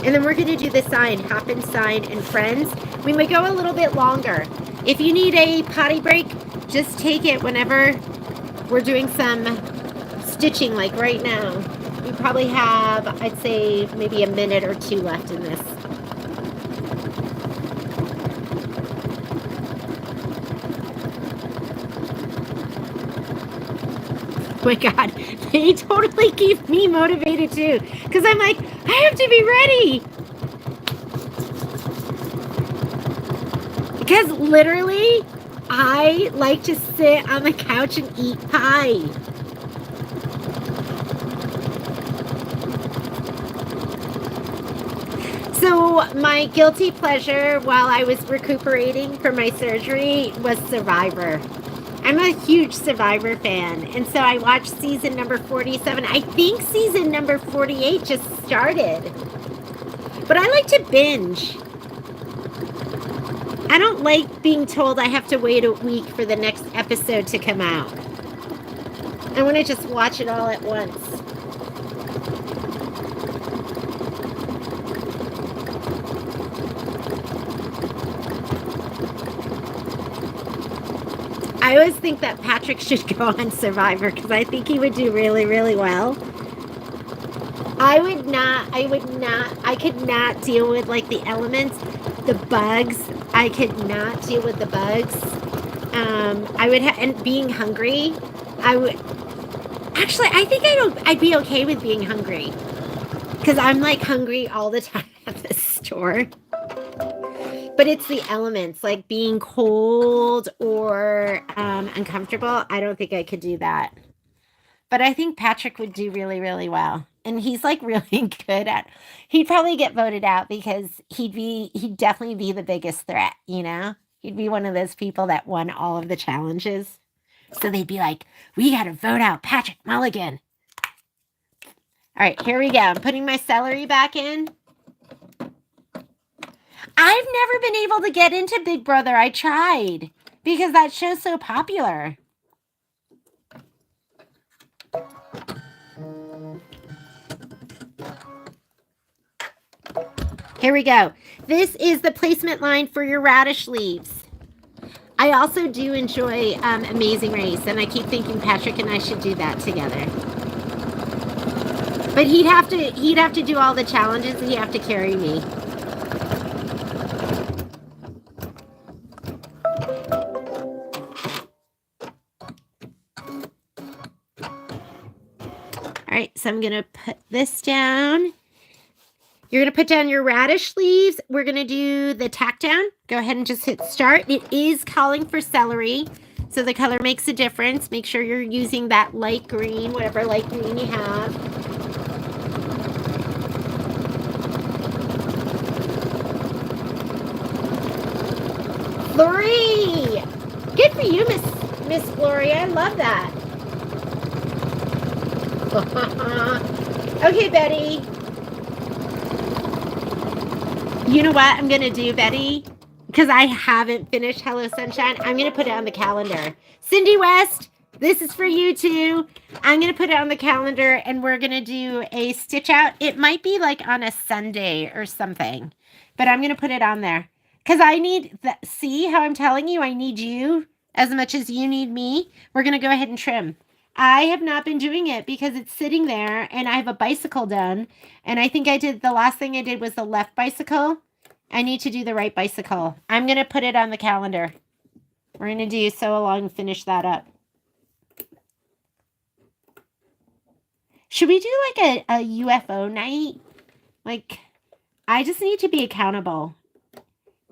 And then we're going to do the sign, Hoppin sign and friends. We may go a little bit longer. If you need a potty break, just take it whenever we're doing some stitching, like right now. We probably have, I'd say, maybe a minute or two left in this. Oh my God, they totally keep me motivated too. Because I'm like, I have to be ready. Because literally, I like to sit on the couch and eat pie. So my guilty pleasure while I was recuperating from my surgery was Survivor. I'm a huge Survivor fan, and so I watched season number 47. I think season number 48 just started. But I like to binge. I don't like being told I have to wait a week for the next episode to come out. I want to just watch it all at once. I always think that Patrick should go on Survivor because I think he would do really, really well. I could not deal with like the elements, the bugs. I could not deal with the bugs. And being hungry, I think I'd be okay with being hungry because I'm like hungry all the time at the store. But it's the elements, like being cold or uncomfortable. I don't think I could do that. But I think Patrick would do really, really well. And he's like really good at, he'd probably get voted out because he'd definitely be the biggest threat, you know? He'd be one of those people that won all of the challenges. So they'd be like, we got to vote out Patrick Mulligan. All right, here we go. I'm putting my celery back in. I've never been able to get into Big Brother. I tried because that show's so popular. Here we go. This is the placement line for your radish leaves. I also do enjoy Amazing Race, and I keep thinking Patrick and I should do that together. But he'd have to do all the challenges, and he'd have to carry me. All right, so I'm going to put this down. You're going to put down your radish leaves. We're going to do the tack down. Go ahead and just hit start. It is calling for celery, so the color makes a difference. Make sure you're using that light green, whatever light green you have. Lori! Good for you, Miss Gloria. I love that. Okay, Betty. You know what I'm going to do, Betty? Because I haven't finished Hello Sunshine. I'm going to put it on the calendar. Cindy West, this is for you too. I'm going to put it on the calendar and we're going to do a stitch out. It might be like on a Sunday or something. But I'm going to put it on there. Because I need, see how I'm telling you, I need you as much as you need me. We're going to go ahead and trim. I have not been doing it because it's sitting there and I have a bicycle done. And I think the last thing I did was the left bicycle. I need to do the right bicycle. I'm going to put it on the calendar. We're going to do sew along and finish that up. Should we do like a UFO night? Like, I just need to be accountable.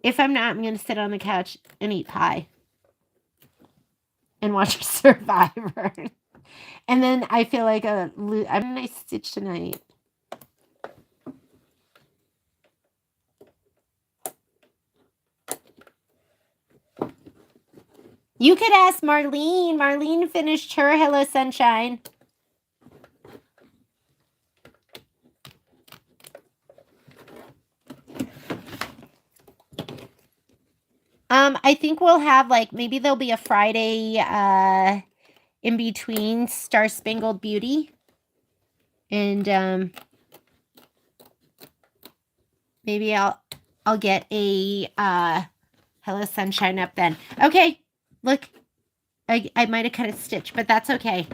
If I'm not, I'm going to sit on the couch and eat pie. And watch Survivor. And then I feel like I'm a nice stitch tonight. You could ask Marlene. Marlene finished her Hello Sunshine. I think we'll have like, maybe there'll be a Friday in between Star Spangled Beauty. And maybe I'll get a Hello Sunshine up then. Okay, look, I might have cut a stitch, but that's okay.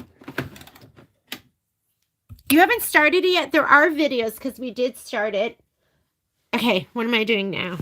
You haven't started it yet? There are videos because we did start it. Okay, what am I doing now?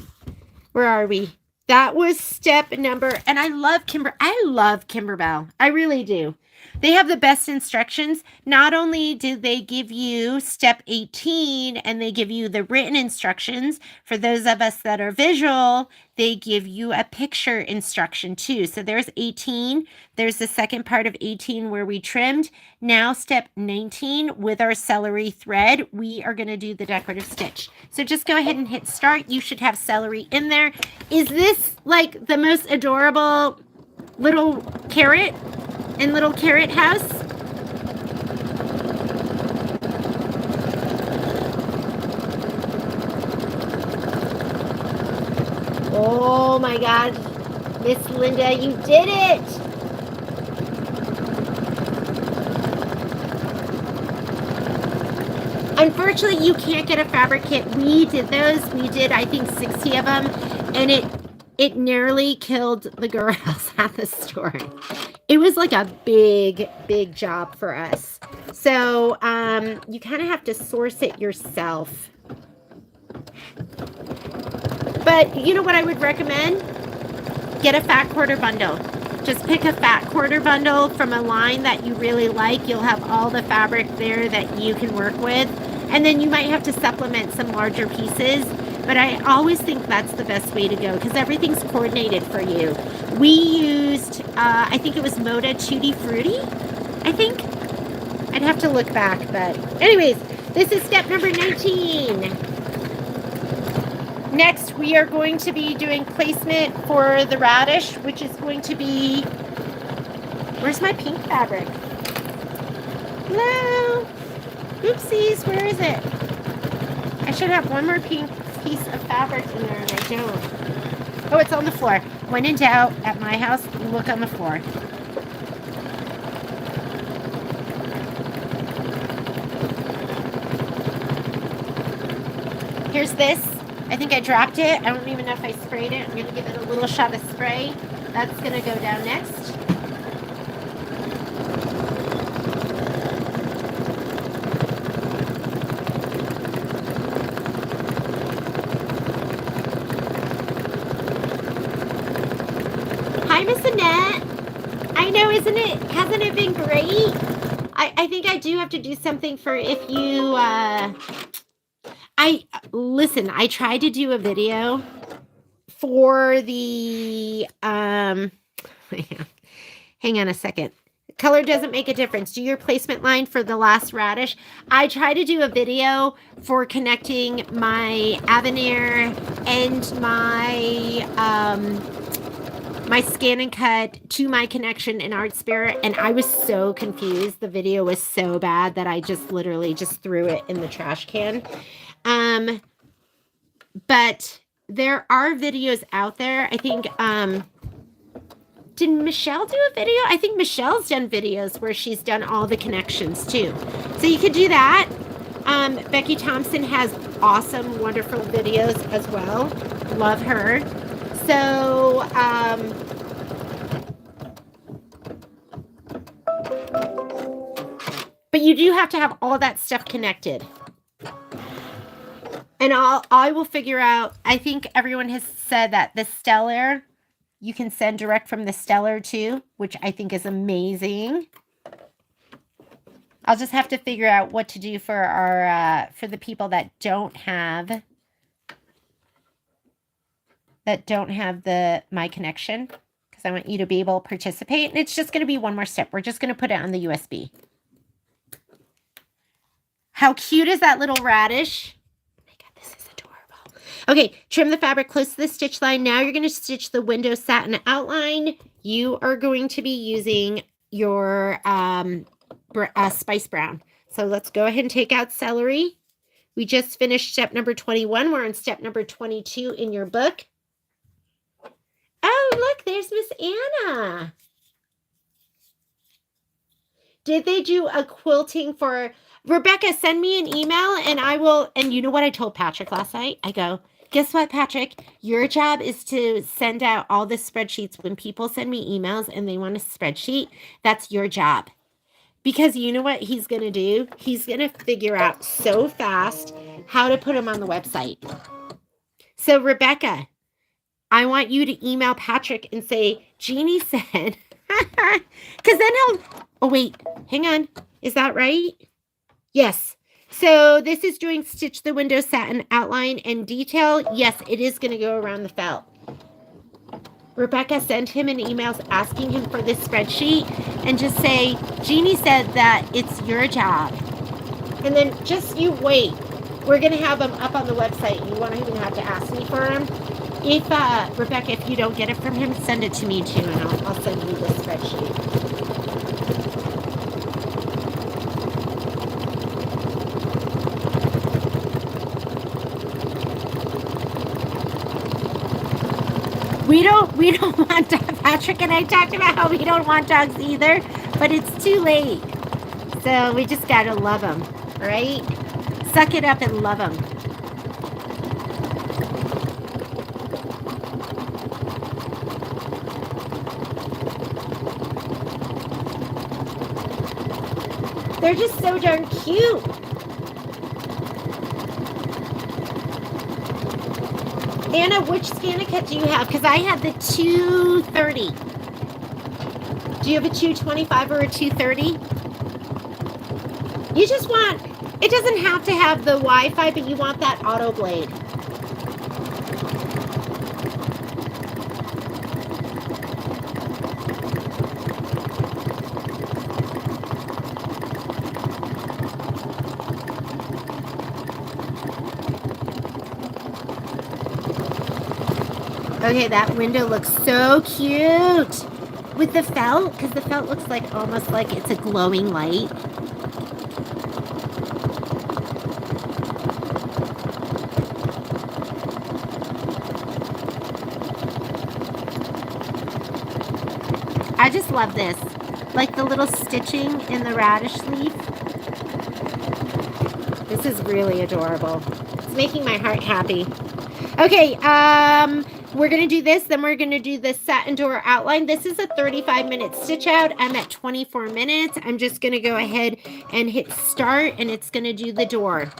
Where are we? That was step number, and I love Kimberbell. I really do. They have the best instructions. Not only do they give you step 18 and they give you the written instructions, for those of us that are visual, they give you a picture instruction too. So there's 18. There's the second part of 18 where we trimmed. Now step 19 with our celery thread, we are going to do the decorative stitch. So just go ahead and hit start. You should have celery in there. Is this like the most adorable little carrot in Little Carrot House? Oh my God, Miss Linda, you did it! Unfortunately, you can't get a fabric kit. We did those. We did, I think, 60 of them, and it nearly killed the girls at the store. It was like a big, big job for us. So you kind of have to source it yourself. But you know what I would recommend? Get a fat quarter bundle. Just pick a fat quarter bundle from a line that you really like. You'll have all the fabric there that you can work with. And then you might have to supplement some larger pieces. But I always think that's the best way to go because everything's coordinated for you. We used, I think it was Moda Tutti Frutti, I think. I'd have to look back, but anyways, this is step number 19. Next, we are going to be doing placement for the radish, which is going to be, where's my pink fabric? Hello? Oopsies, where is it? I should have one more pink piece of fabric in there and I don't. Oh, it's on the floor. When in doubt, at my house, look on the floor. Here's this. I think I dropped it. I don't even know if I sprayed it. I'm going to give it a little shot of spray. That's going to go down next. Hi, Miss Annette. I know, hasn't it been great? I think I do have to do something for if you, listen, I tried to do a video for the, hang on a second. Color doesn't make a difference. Do your placement line for the last radish. I try to do a video for connecting my Avenir and my, my scan and cut to my connection in Art Spirit, and I was so confused. The video was so bad that I just literally just threw it in the trash can. But there are videos out there. I think, did Michelle do a video? I think Michelle's done videos where she's done all the connections too. So you could do that. Becky Thompson has awesome, wonderful videos as well. Love her. So, but you do have to have all that stuff connected. And I will figure out, I think everyone has said that the Stellar, you can send direct from the Stellar too, which I think is amazing. I'll just have to figure out what to do for our, for the people that don't have the My Connection, because I want you to be able to participate. And it's just going to be one more step. We're just going to put it on the USB. How cute is that little radish? This is adorable. Okay, trim the fabric close to the stitch line. Now you're going to stitch the window satin outline. You are going to be using your spice brown. So let's go ahead and take out celery. We just finished step number 21. We're on step number 22 in your book. Oh, look, there's Miss Anna. Did they do a quilting for... Rebecca, send me an email and I will, and you know what I told Patrick last night? I go, guess what, Patrick? Your job is to send out all the spreadsheets. When people send me emails and they want a spreadsheet, that's your job. Because you know what he's going to do? He's going to figure out so fast how to put them on the website. So, Rebecca, I want you to email Patrick and say, Jeannie said, because then he'll, oh, wait, hang on. Is that right? Yes. So this is doing stitch the window satin outline and detail. Yes, it is going to go around the felt. Rebecca, sent him an email asking him for this spreadsheet and just say, Jeannie said that it's your job. And then just you wait. We're going to have them up on the website. You won't even have to ask me for them. If, Rebecca, if you don't get it from him, send it to me too, and I'll send you the spreadsheet. We don't want dogs. Patrick and I talked about how we don't want dogs either, but it's too late. So we just gotta love them, right? Suck it up and love them. They're just so darn cute. Anna, which Scanicet do you have? Because I have the 230. Do you have a 225 or a 230? You just want, it doesn't have to have the Wi-Fi, but you want that auto blade. Okay, that window looks so cute with the felt, because the felt looks like almost like it's a glowing light. I just love this, like the little stitching in the radish leaf. This is really adorable. It's making my heart happy. Okay, we're going to do this, then we're going to do the satin door outline. This is a 35-minute stitch out. I'm at 24 minutes. I'm just going to go ahead and hit start, and it's going to do the door.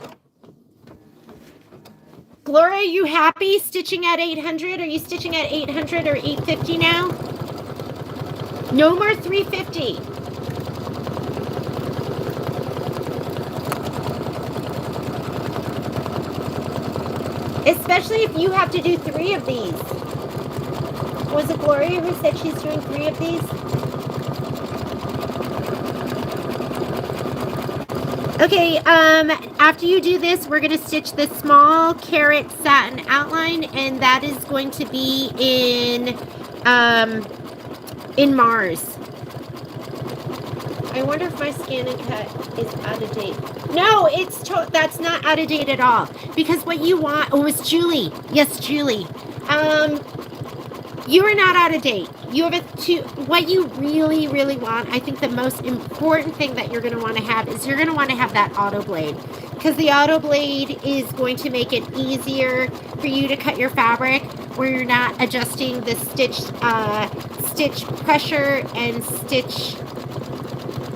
Gloria, are you happy stitching at 800? Are you stitching at 800 or 850 now? No more 350. Especially if you have to do 3 of these. Was it Gloria who said she's doing 3 of these? Okay, after you do this, we're going to stitch the small carrot satin outline, and that is going to be in Mars. I wonder if my scan and cut is out of date. No, that's not out of date at all. Because what you want, oh, it's Julie. Yes, Julie. You are not out of date. You have what you really, really want, I think the most important thing that you're going to want to have is you're going to want to have that auto blade. Because the auto blade is going to make it easier for you to cut your fabric where you're not adjusting the stitch pressure and stitch,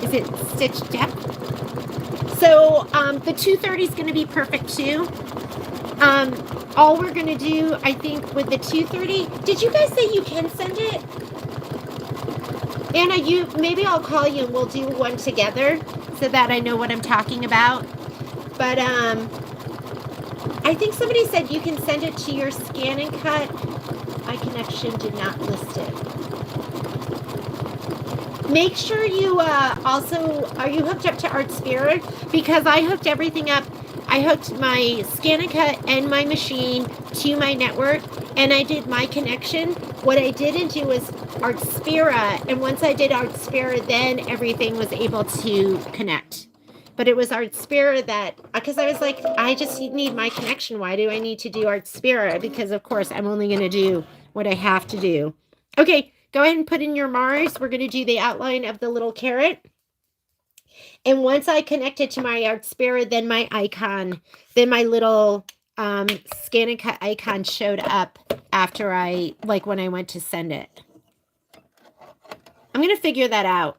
is it stitch depth? So the 230 is going to be perfect too. All we're going to do, I think, with the 230, did you guys say you can send it? Anna, maybe I'll call you and we'll do one together so that I know what I'm talking about. But I think somebody said you can send it to your Scan and Cut. My connection did not list it. Make sure you also, are you hooked up to Artspira? Because I hooked everything up. I hooked my Scan and Cut and my machine to my network, and I did my connection. What I didn't do was Artspira, and once I did Artspira, then everything was able to connect. But it was Artspira that, because I was like, I just need my connection. Why do I need to do Artspira? Because, of course, I'm only going to do what I have to do. Okay, go ahead and put in your Mars. We're going to do the outline of the little carrot. And once I connected to my Artspira, then my icon, then my little Scan and Cut icon showed up after when I went to send it. I'm going to figure that out.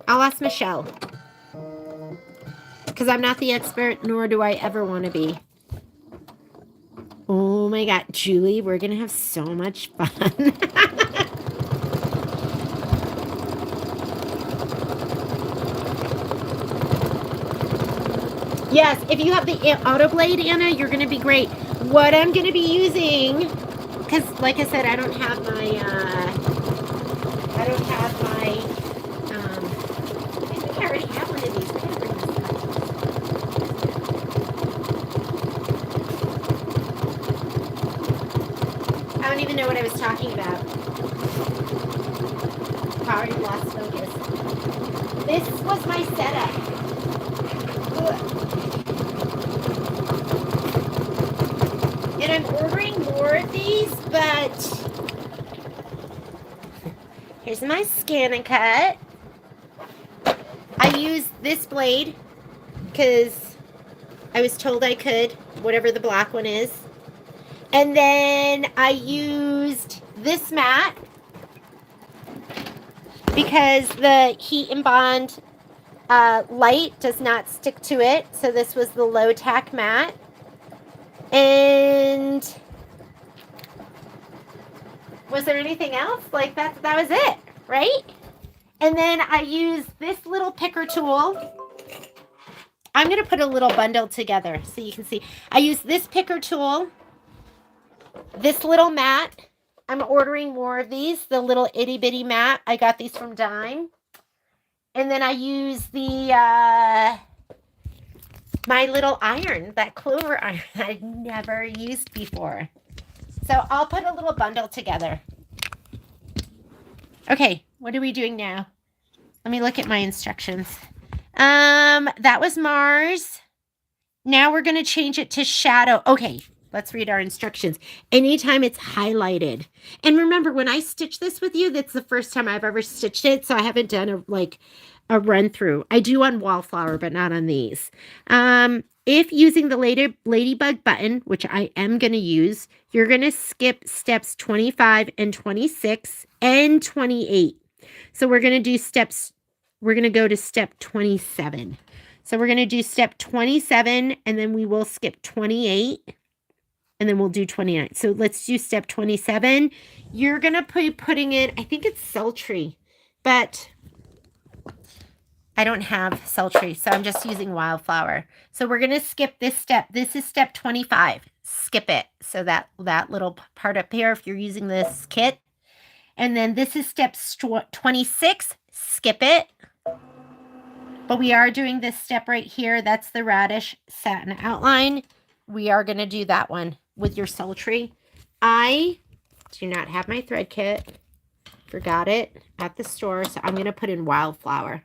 I'll ask Michelle. Because I'm not the expert, nor do I ever want to be. Oh my God, Julie, we're going to have so much fun. Yes, if you have the auto blade, Anna, you're going to be great. What I'm going to be using, because like I said, I don't have my, I think I already have one of these. I gotta bring this up. I don't even know what I was talking about. Already lost focus. This was my setup. And I'm ordering more of these, but here's my Scan and Cut. I use this blade because I was told I could, whatever the black one is. And then I used this mat because the heat and bond light does not stick to it. So this was the low tack mat. And was there anything else? Like that was it, right? And then I use this little picker tool. I'm going to put a little bundle together so you can see. I use this picker tool, this little mat. I'm ordering more of these, the little itty bitty mat. I got these from Dime. And then I use the my little iron, that clover iron I'd never used before. So I'll put a little bundle together. Okay, what are we doing now? Let me look at my instructions. That was Mars. Now we're going to change it to shadow. Okay, let's read our instructions. Anytime it's highlighted. And remember, when I stitch this with you, that's the first time I've ever stitched it, so I haven't done a run through. I do on Wallflower, but not on these. If using the ladybug button, which I am going to use, you're going to skip steps 25 and 26 and 28. So we're going to go to step 27. So we're going to do step 27, and then we will skip 28, and then we'll do 29. So let's do step 27. You're going to be putting in, I think it's sultry, but I don't have sultry, so I'm just using Wildflower. So we're going to skip this step. This is step 25. Skip it. So that little part up here, if you're using this kit. And then this is step 26. Skip it. But we are doing this step right here. That's the radish satin outline. We are going to do that one with your sultry. I do not have my thread kit. Forgot it at the store, so I'm going to put in Wildflower.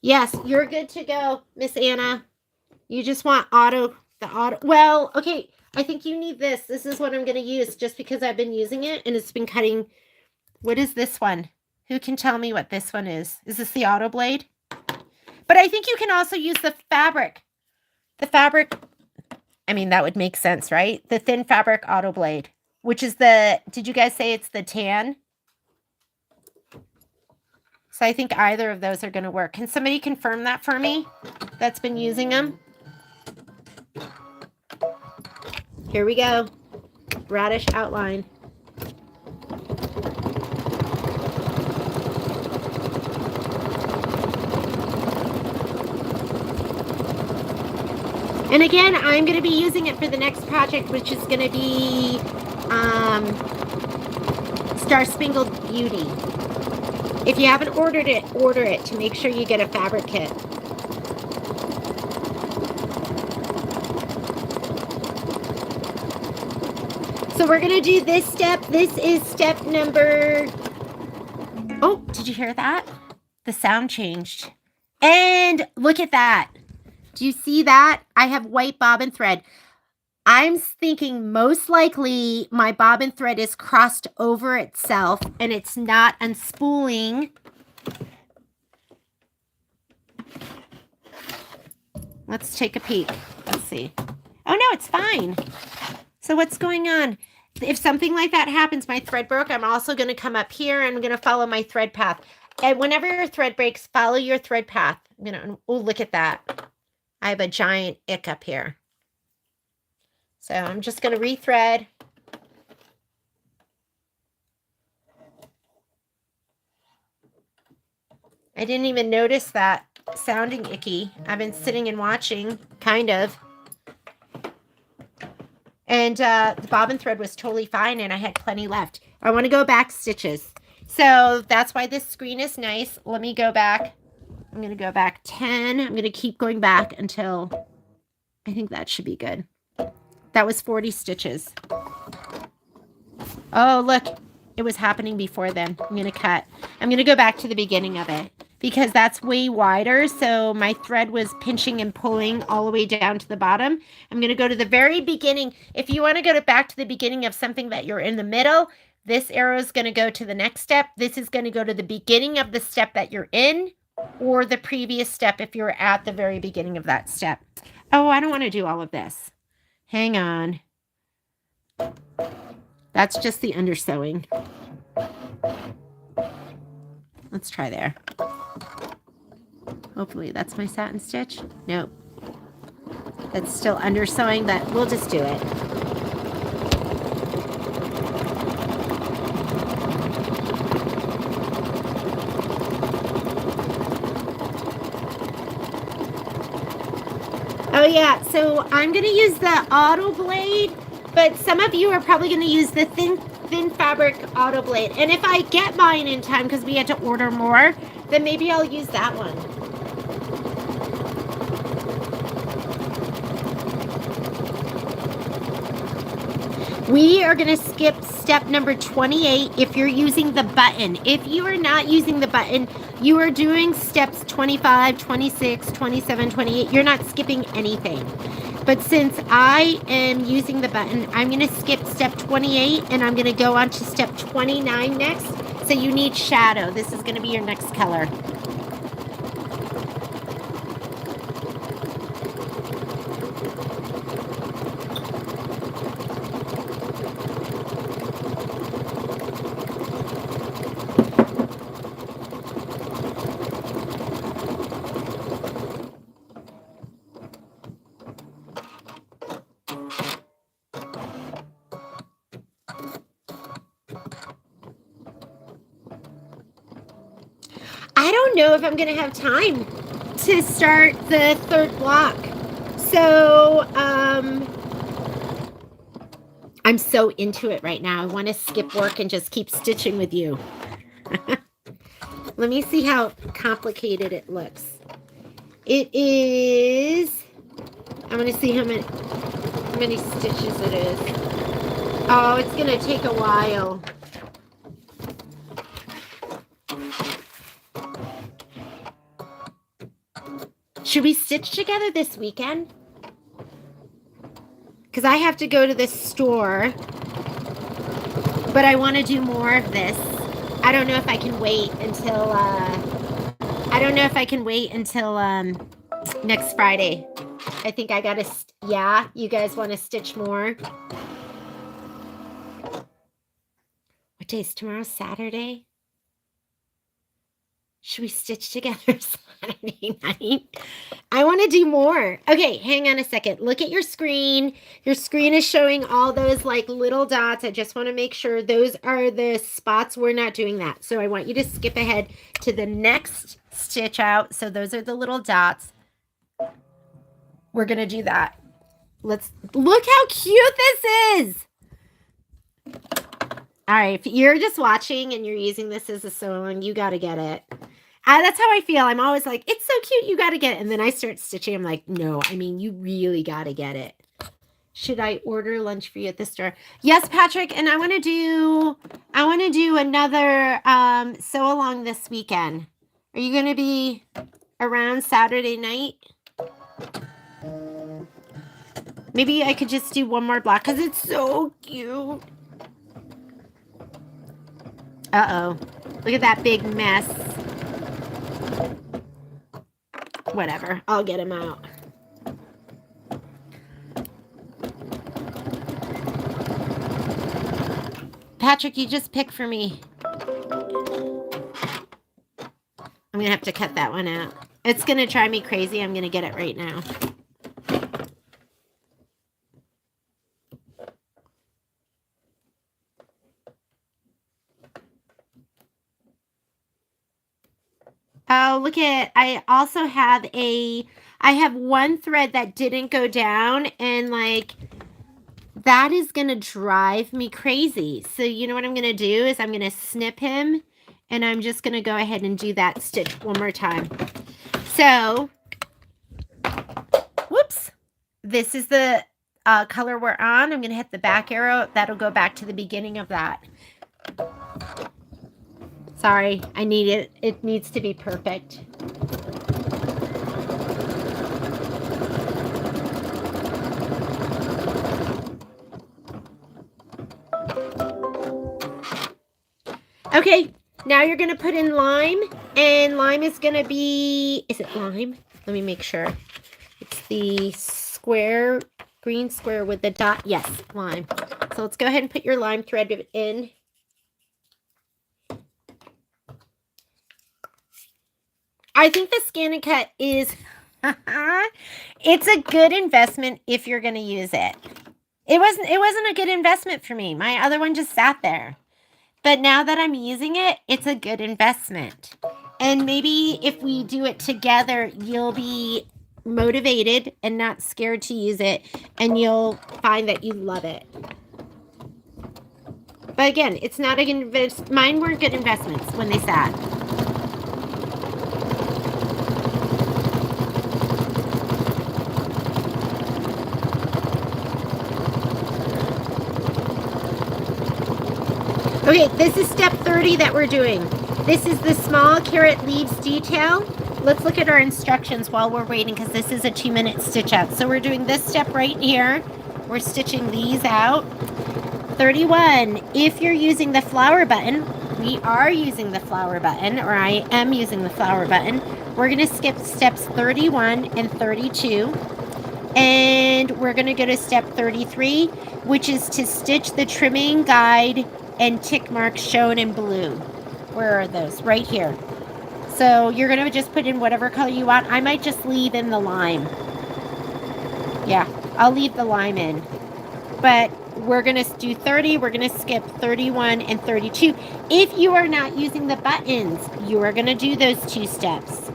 Yes, you're good to go, Miss Anna. You just want the auto. Well, okay, I think you need this. This is what I'm going to use just because I've been using it and it's been cutting. What is this one? Who can tell me what this one is? Is this the auto blade? But I think you can also use the fabric. The fabric, I mean, that would make sense, right? The thin fabric auto blade, which is the, did you guys say it's the tan? So I think either of those are going to work. Can somebody confirm that for me that's been using them? Here we go. Radish outline. And again, I'm going to be using it for the next project, which is going to be Star Spangled Beauty. If you haven't ordered it, order it to make sure you get a fabric kit. So we're going to do this step. This is step number... Oh, did you hear that? The sound changed. And look at that. Do you see that? I have white bobbin thread. I'm thinking most likely my bobbin thread is crossed over itself and it's not unspooling. Let's take a peek. Let's see. Oh no, it's fine. So what's going on? If something like that happens, my thread broke, I'm also going to come up here and I'm going to follow my thread path. And whenever your thread breaks, follow your thread path. Oh, look at that. I have a giant ick up here. So I'm just going to rethread. I didn't even notice that sounding icky. I've been sitting and watching, kind of. And the bobbin thread was totally fine and I had plenty left. I want to go back stitches. So that's why this screen is nice. Let me go back. I'm going to go back 10. I'm going to keep going back until I think that should be good. That was 40 stitches. Oh, look, it was happening before then. I'm going to cut. I'm going to go back to the beginning of it because that's way wider. So my thread was pinching and pulling all the way down to the bottom. I'm going to go to the very beginning. If you want to go back to the beginning of something that you're in the middle, this arrow is going to go to the next step. This is going to go to the beginning of the step that you're in or the previous step if you're at the very beginning of that step. Oh, I don't want to do all of this. Hang on. That's just the undersewing. Let's try there. Hopefully that's my satin stitch. Nope. That's still undersewing, but we'll just do it. Oh yeah, so I'm going to use the auto blade, but some of you are probably going to use the thin fabric auto blade. And if I get mine in time, because we had to order more, then maybe I'll use that one. We are going to skip step number 28 if you're using the button. If you are not using the button, you are doing steps 25, 26, 27, 28. You're not skipping anything. But since I am using the button, I'm going to skip step 28 and I'm going to go on to step 29 next. So you need shadow. This is going to be your next color. I don't know if I'm going to have time to start the third block. So, I'm so into it right now. I want to skip work and just keep stitching with you. Let me see how complicated it looks. It is, I'm going to see how many stitches it is. Oh, it's going to take a while. Should we stitch together this weekend? Because I have to go to the store, but I want to do more of this. I don't know if I can wait until, I I don't know if I can wait until next Friday. I think I gotta, yeah, you guys want to stitch more? What day is tomorrow? Saturday? Should we stitch together Saturday night? I want to do more. Okay, hang on a second. Look at your screen. Your screen is showing all those like little dots. I just want to make sure those are the spots. We're not doing that. So I want you to skip ahead to the next stitch out. So those are the little dots. We're going to do that. Let's look how cute this is. All right, if you're just watching and you're using this as a sew-along, you got to get it. That's how I feel. I'm always like, it's so cute, you got to get it. And then I start stitching. I'm like, no, I mean, you really got to get it. Should I order lunch for you at the store? Yes, Patrick. And I want to do another sew-along this weekend. Are you going to be around Saturday night? Maybe I could just do one more block because it's so cute. Uh-oh. Look at that big mess. Whatever. I'll get him out. Patrick, you just pick for me. I'm going to have to cut that one out. It's going to drive me crazy. I'm going to get it right now. Oh, look at, I also have I have one thread that didn't go down, and like, that is going to drive me crazy. So you know what I'm going to do is I'm going to snip him, and I'm just going to go ahead and do that stitch one more time. So, whoops, this is the color we're on. I'm going to hit the back arrow. That'll go back to the beginning of that. Sorry, I need it. It needs to be perfect. Okay, now you're going to put in lime, and lime is going to be, is it lime? Let me make sure. It's the square, green square with the dot. Yes, lime. So let's go ahead and put your lime thread in. I think the Scan and Cut is, it's a good investment if you're going to use it. It wasn't a good investment for me. My other one just sat there. But now that I'm using it, it's a good investment. And maybe if we do it together, you'll be motivated and not scared to use it. And you'll find that you love it. But again, it's not a good investment. Mine weren't good investments when they sat. Okay, this is step 30 that we're doing. This is the small carrot leaves detail. Let's look at our instructions while we're waiting, because this is a 2-minute stitch out. So we're doing this step right here. We're stitching these out. 31, if you're using the flower button, we are using the flower button, or I am using the flower button. We're going to skip steps 31 and 32. And we're going to go to step 33, which is to stitch the trimming guide and tick marks shown in blue. Where are those? Right here. So you're going to just put in whatever color you want. I might just leave in the lime. Yeah, I'll leave the lime in. But we're going to do 30. We're going to skip 31 and 32. If you are not using the buttons, you are going to do those 2 steps.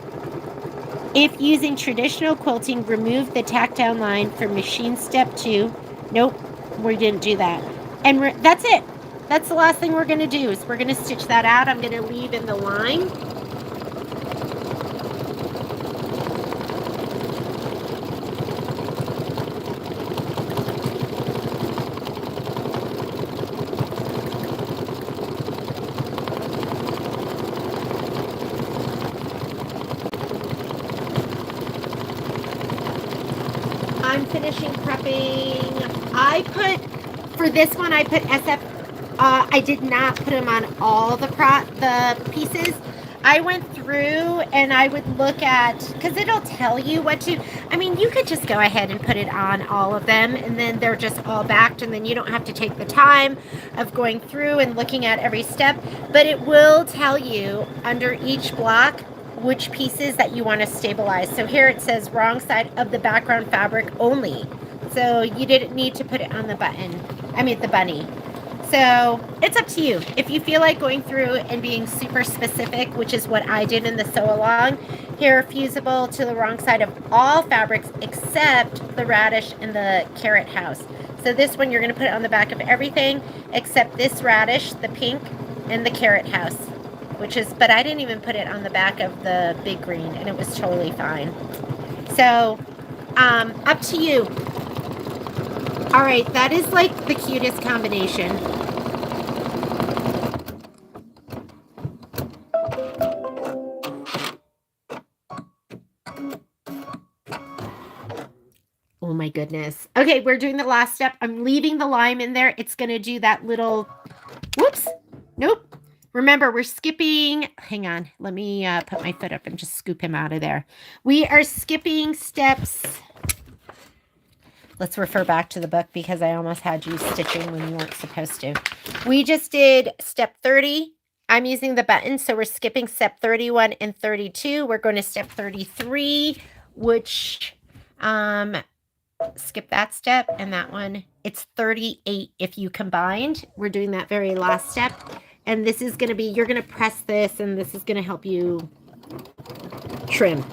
If using traditional quilting, remove the tack down line for machine step 2. Nope, we didn't do that. And that's it. That's the last thing we're going to do, is we're going to stitch that out. I'm going to leave in the line. I'm finishing prepping. For this one, I put SF. I did not put them on all the pieces. I went through and I would look at, because it'll tell you what to, I mean, you could just go ahead and put it on all of them and then they're just all backed and then you don't have to take the time of going through and looking at every step, but it will tell you under each block which pieces that you want to stabilize. So here it says wrong side of the background fabric only. So you didn't need to put it on the the bunny. So it's up to you. If you feel like going through and being super specific, which is what I did in the sew along, here fusible to the wrong side of all fabrics except the radish and the carrot house. So this one you're going to put it on the back of everything except this radish, the pink, and the carrot house, but I didn't even put it on the back of the big green and it was totally fine. So up to you. All right, that is like the cutest combination. Oh my goodness. Okay, we're doing the last step. I'm leaving the lime in there. It's going to do that little, whoops, nope. Remember, we're skipping, hang on, let me put my foot up and just scoop him out of there. We are skipping steps. Let's refer back to the book because I almost had you stitching when you weren't supposed to. We just did step 30. I'm using the button, so we're skipping step 31 and 32. We're going to step 33, which, skip that step and that one. It's 38 if you combined. We're doing that very last step. And this is going to be, you're going to press this and this is going to help you trim.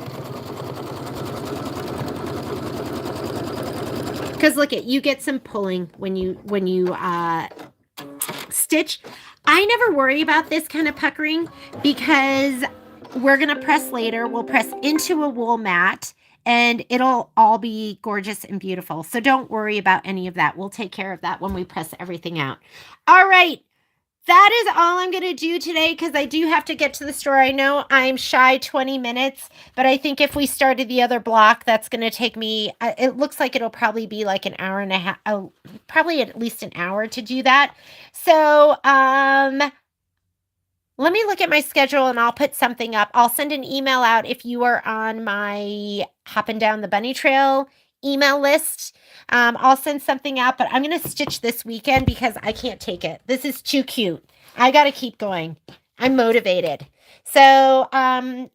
Because look at, you get some pulling when you stitch. I never worry about this kind of puckering because we're going to press later. We'll press into a wool mat and it'll all be gorgeous and beautiful. So don't worry about any of that. We'll take care of that when we press everything out. All right. That is all I'm going to do today because I do have to get to the store. I know I'm shy 20 minutes, but I think if we started the other block, that's going to take me, it looks like it'll probably be like an hour and a half, probably at least an hour to do that. So, let me look at my schedule and I'll put something up. I'll send an email out if you are on my Hoppin' Down the Bunny Trail email list. I'll send something out, but I'm going to stitch this weekend because I can't take it. This is too cute. I got to keep going. I'm motivated. So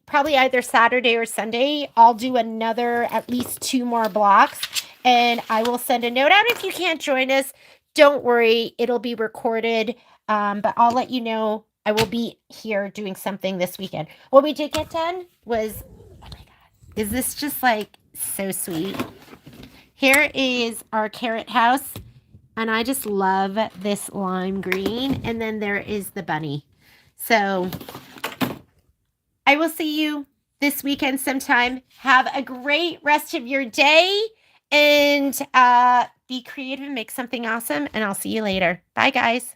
probably either Saturday or Sunday, I'll do at least 2 more blocks and I will send a note out. If you can't join us, don't worry. It'll be recorded, but I'll let you know. I will be here doing something this weekend. What we did get done was, oh my God, is this just like so sweet? Here is our carrot house, and I just love this lime green, and then there is the bunny. So I will see you this weekend sometime. Have a great rest of your day, and be creative and make something awesome, and I'll see you later. Bye, guys.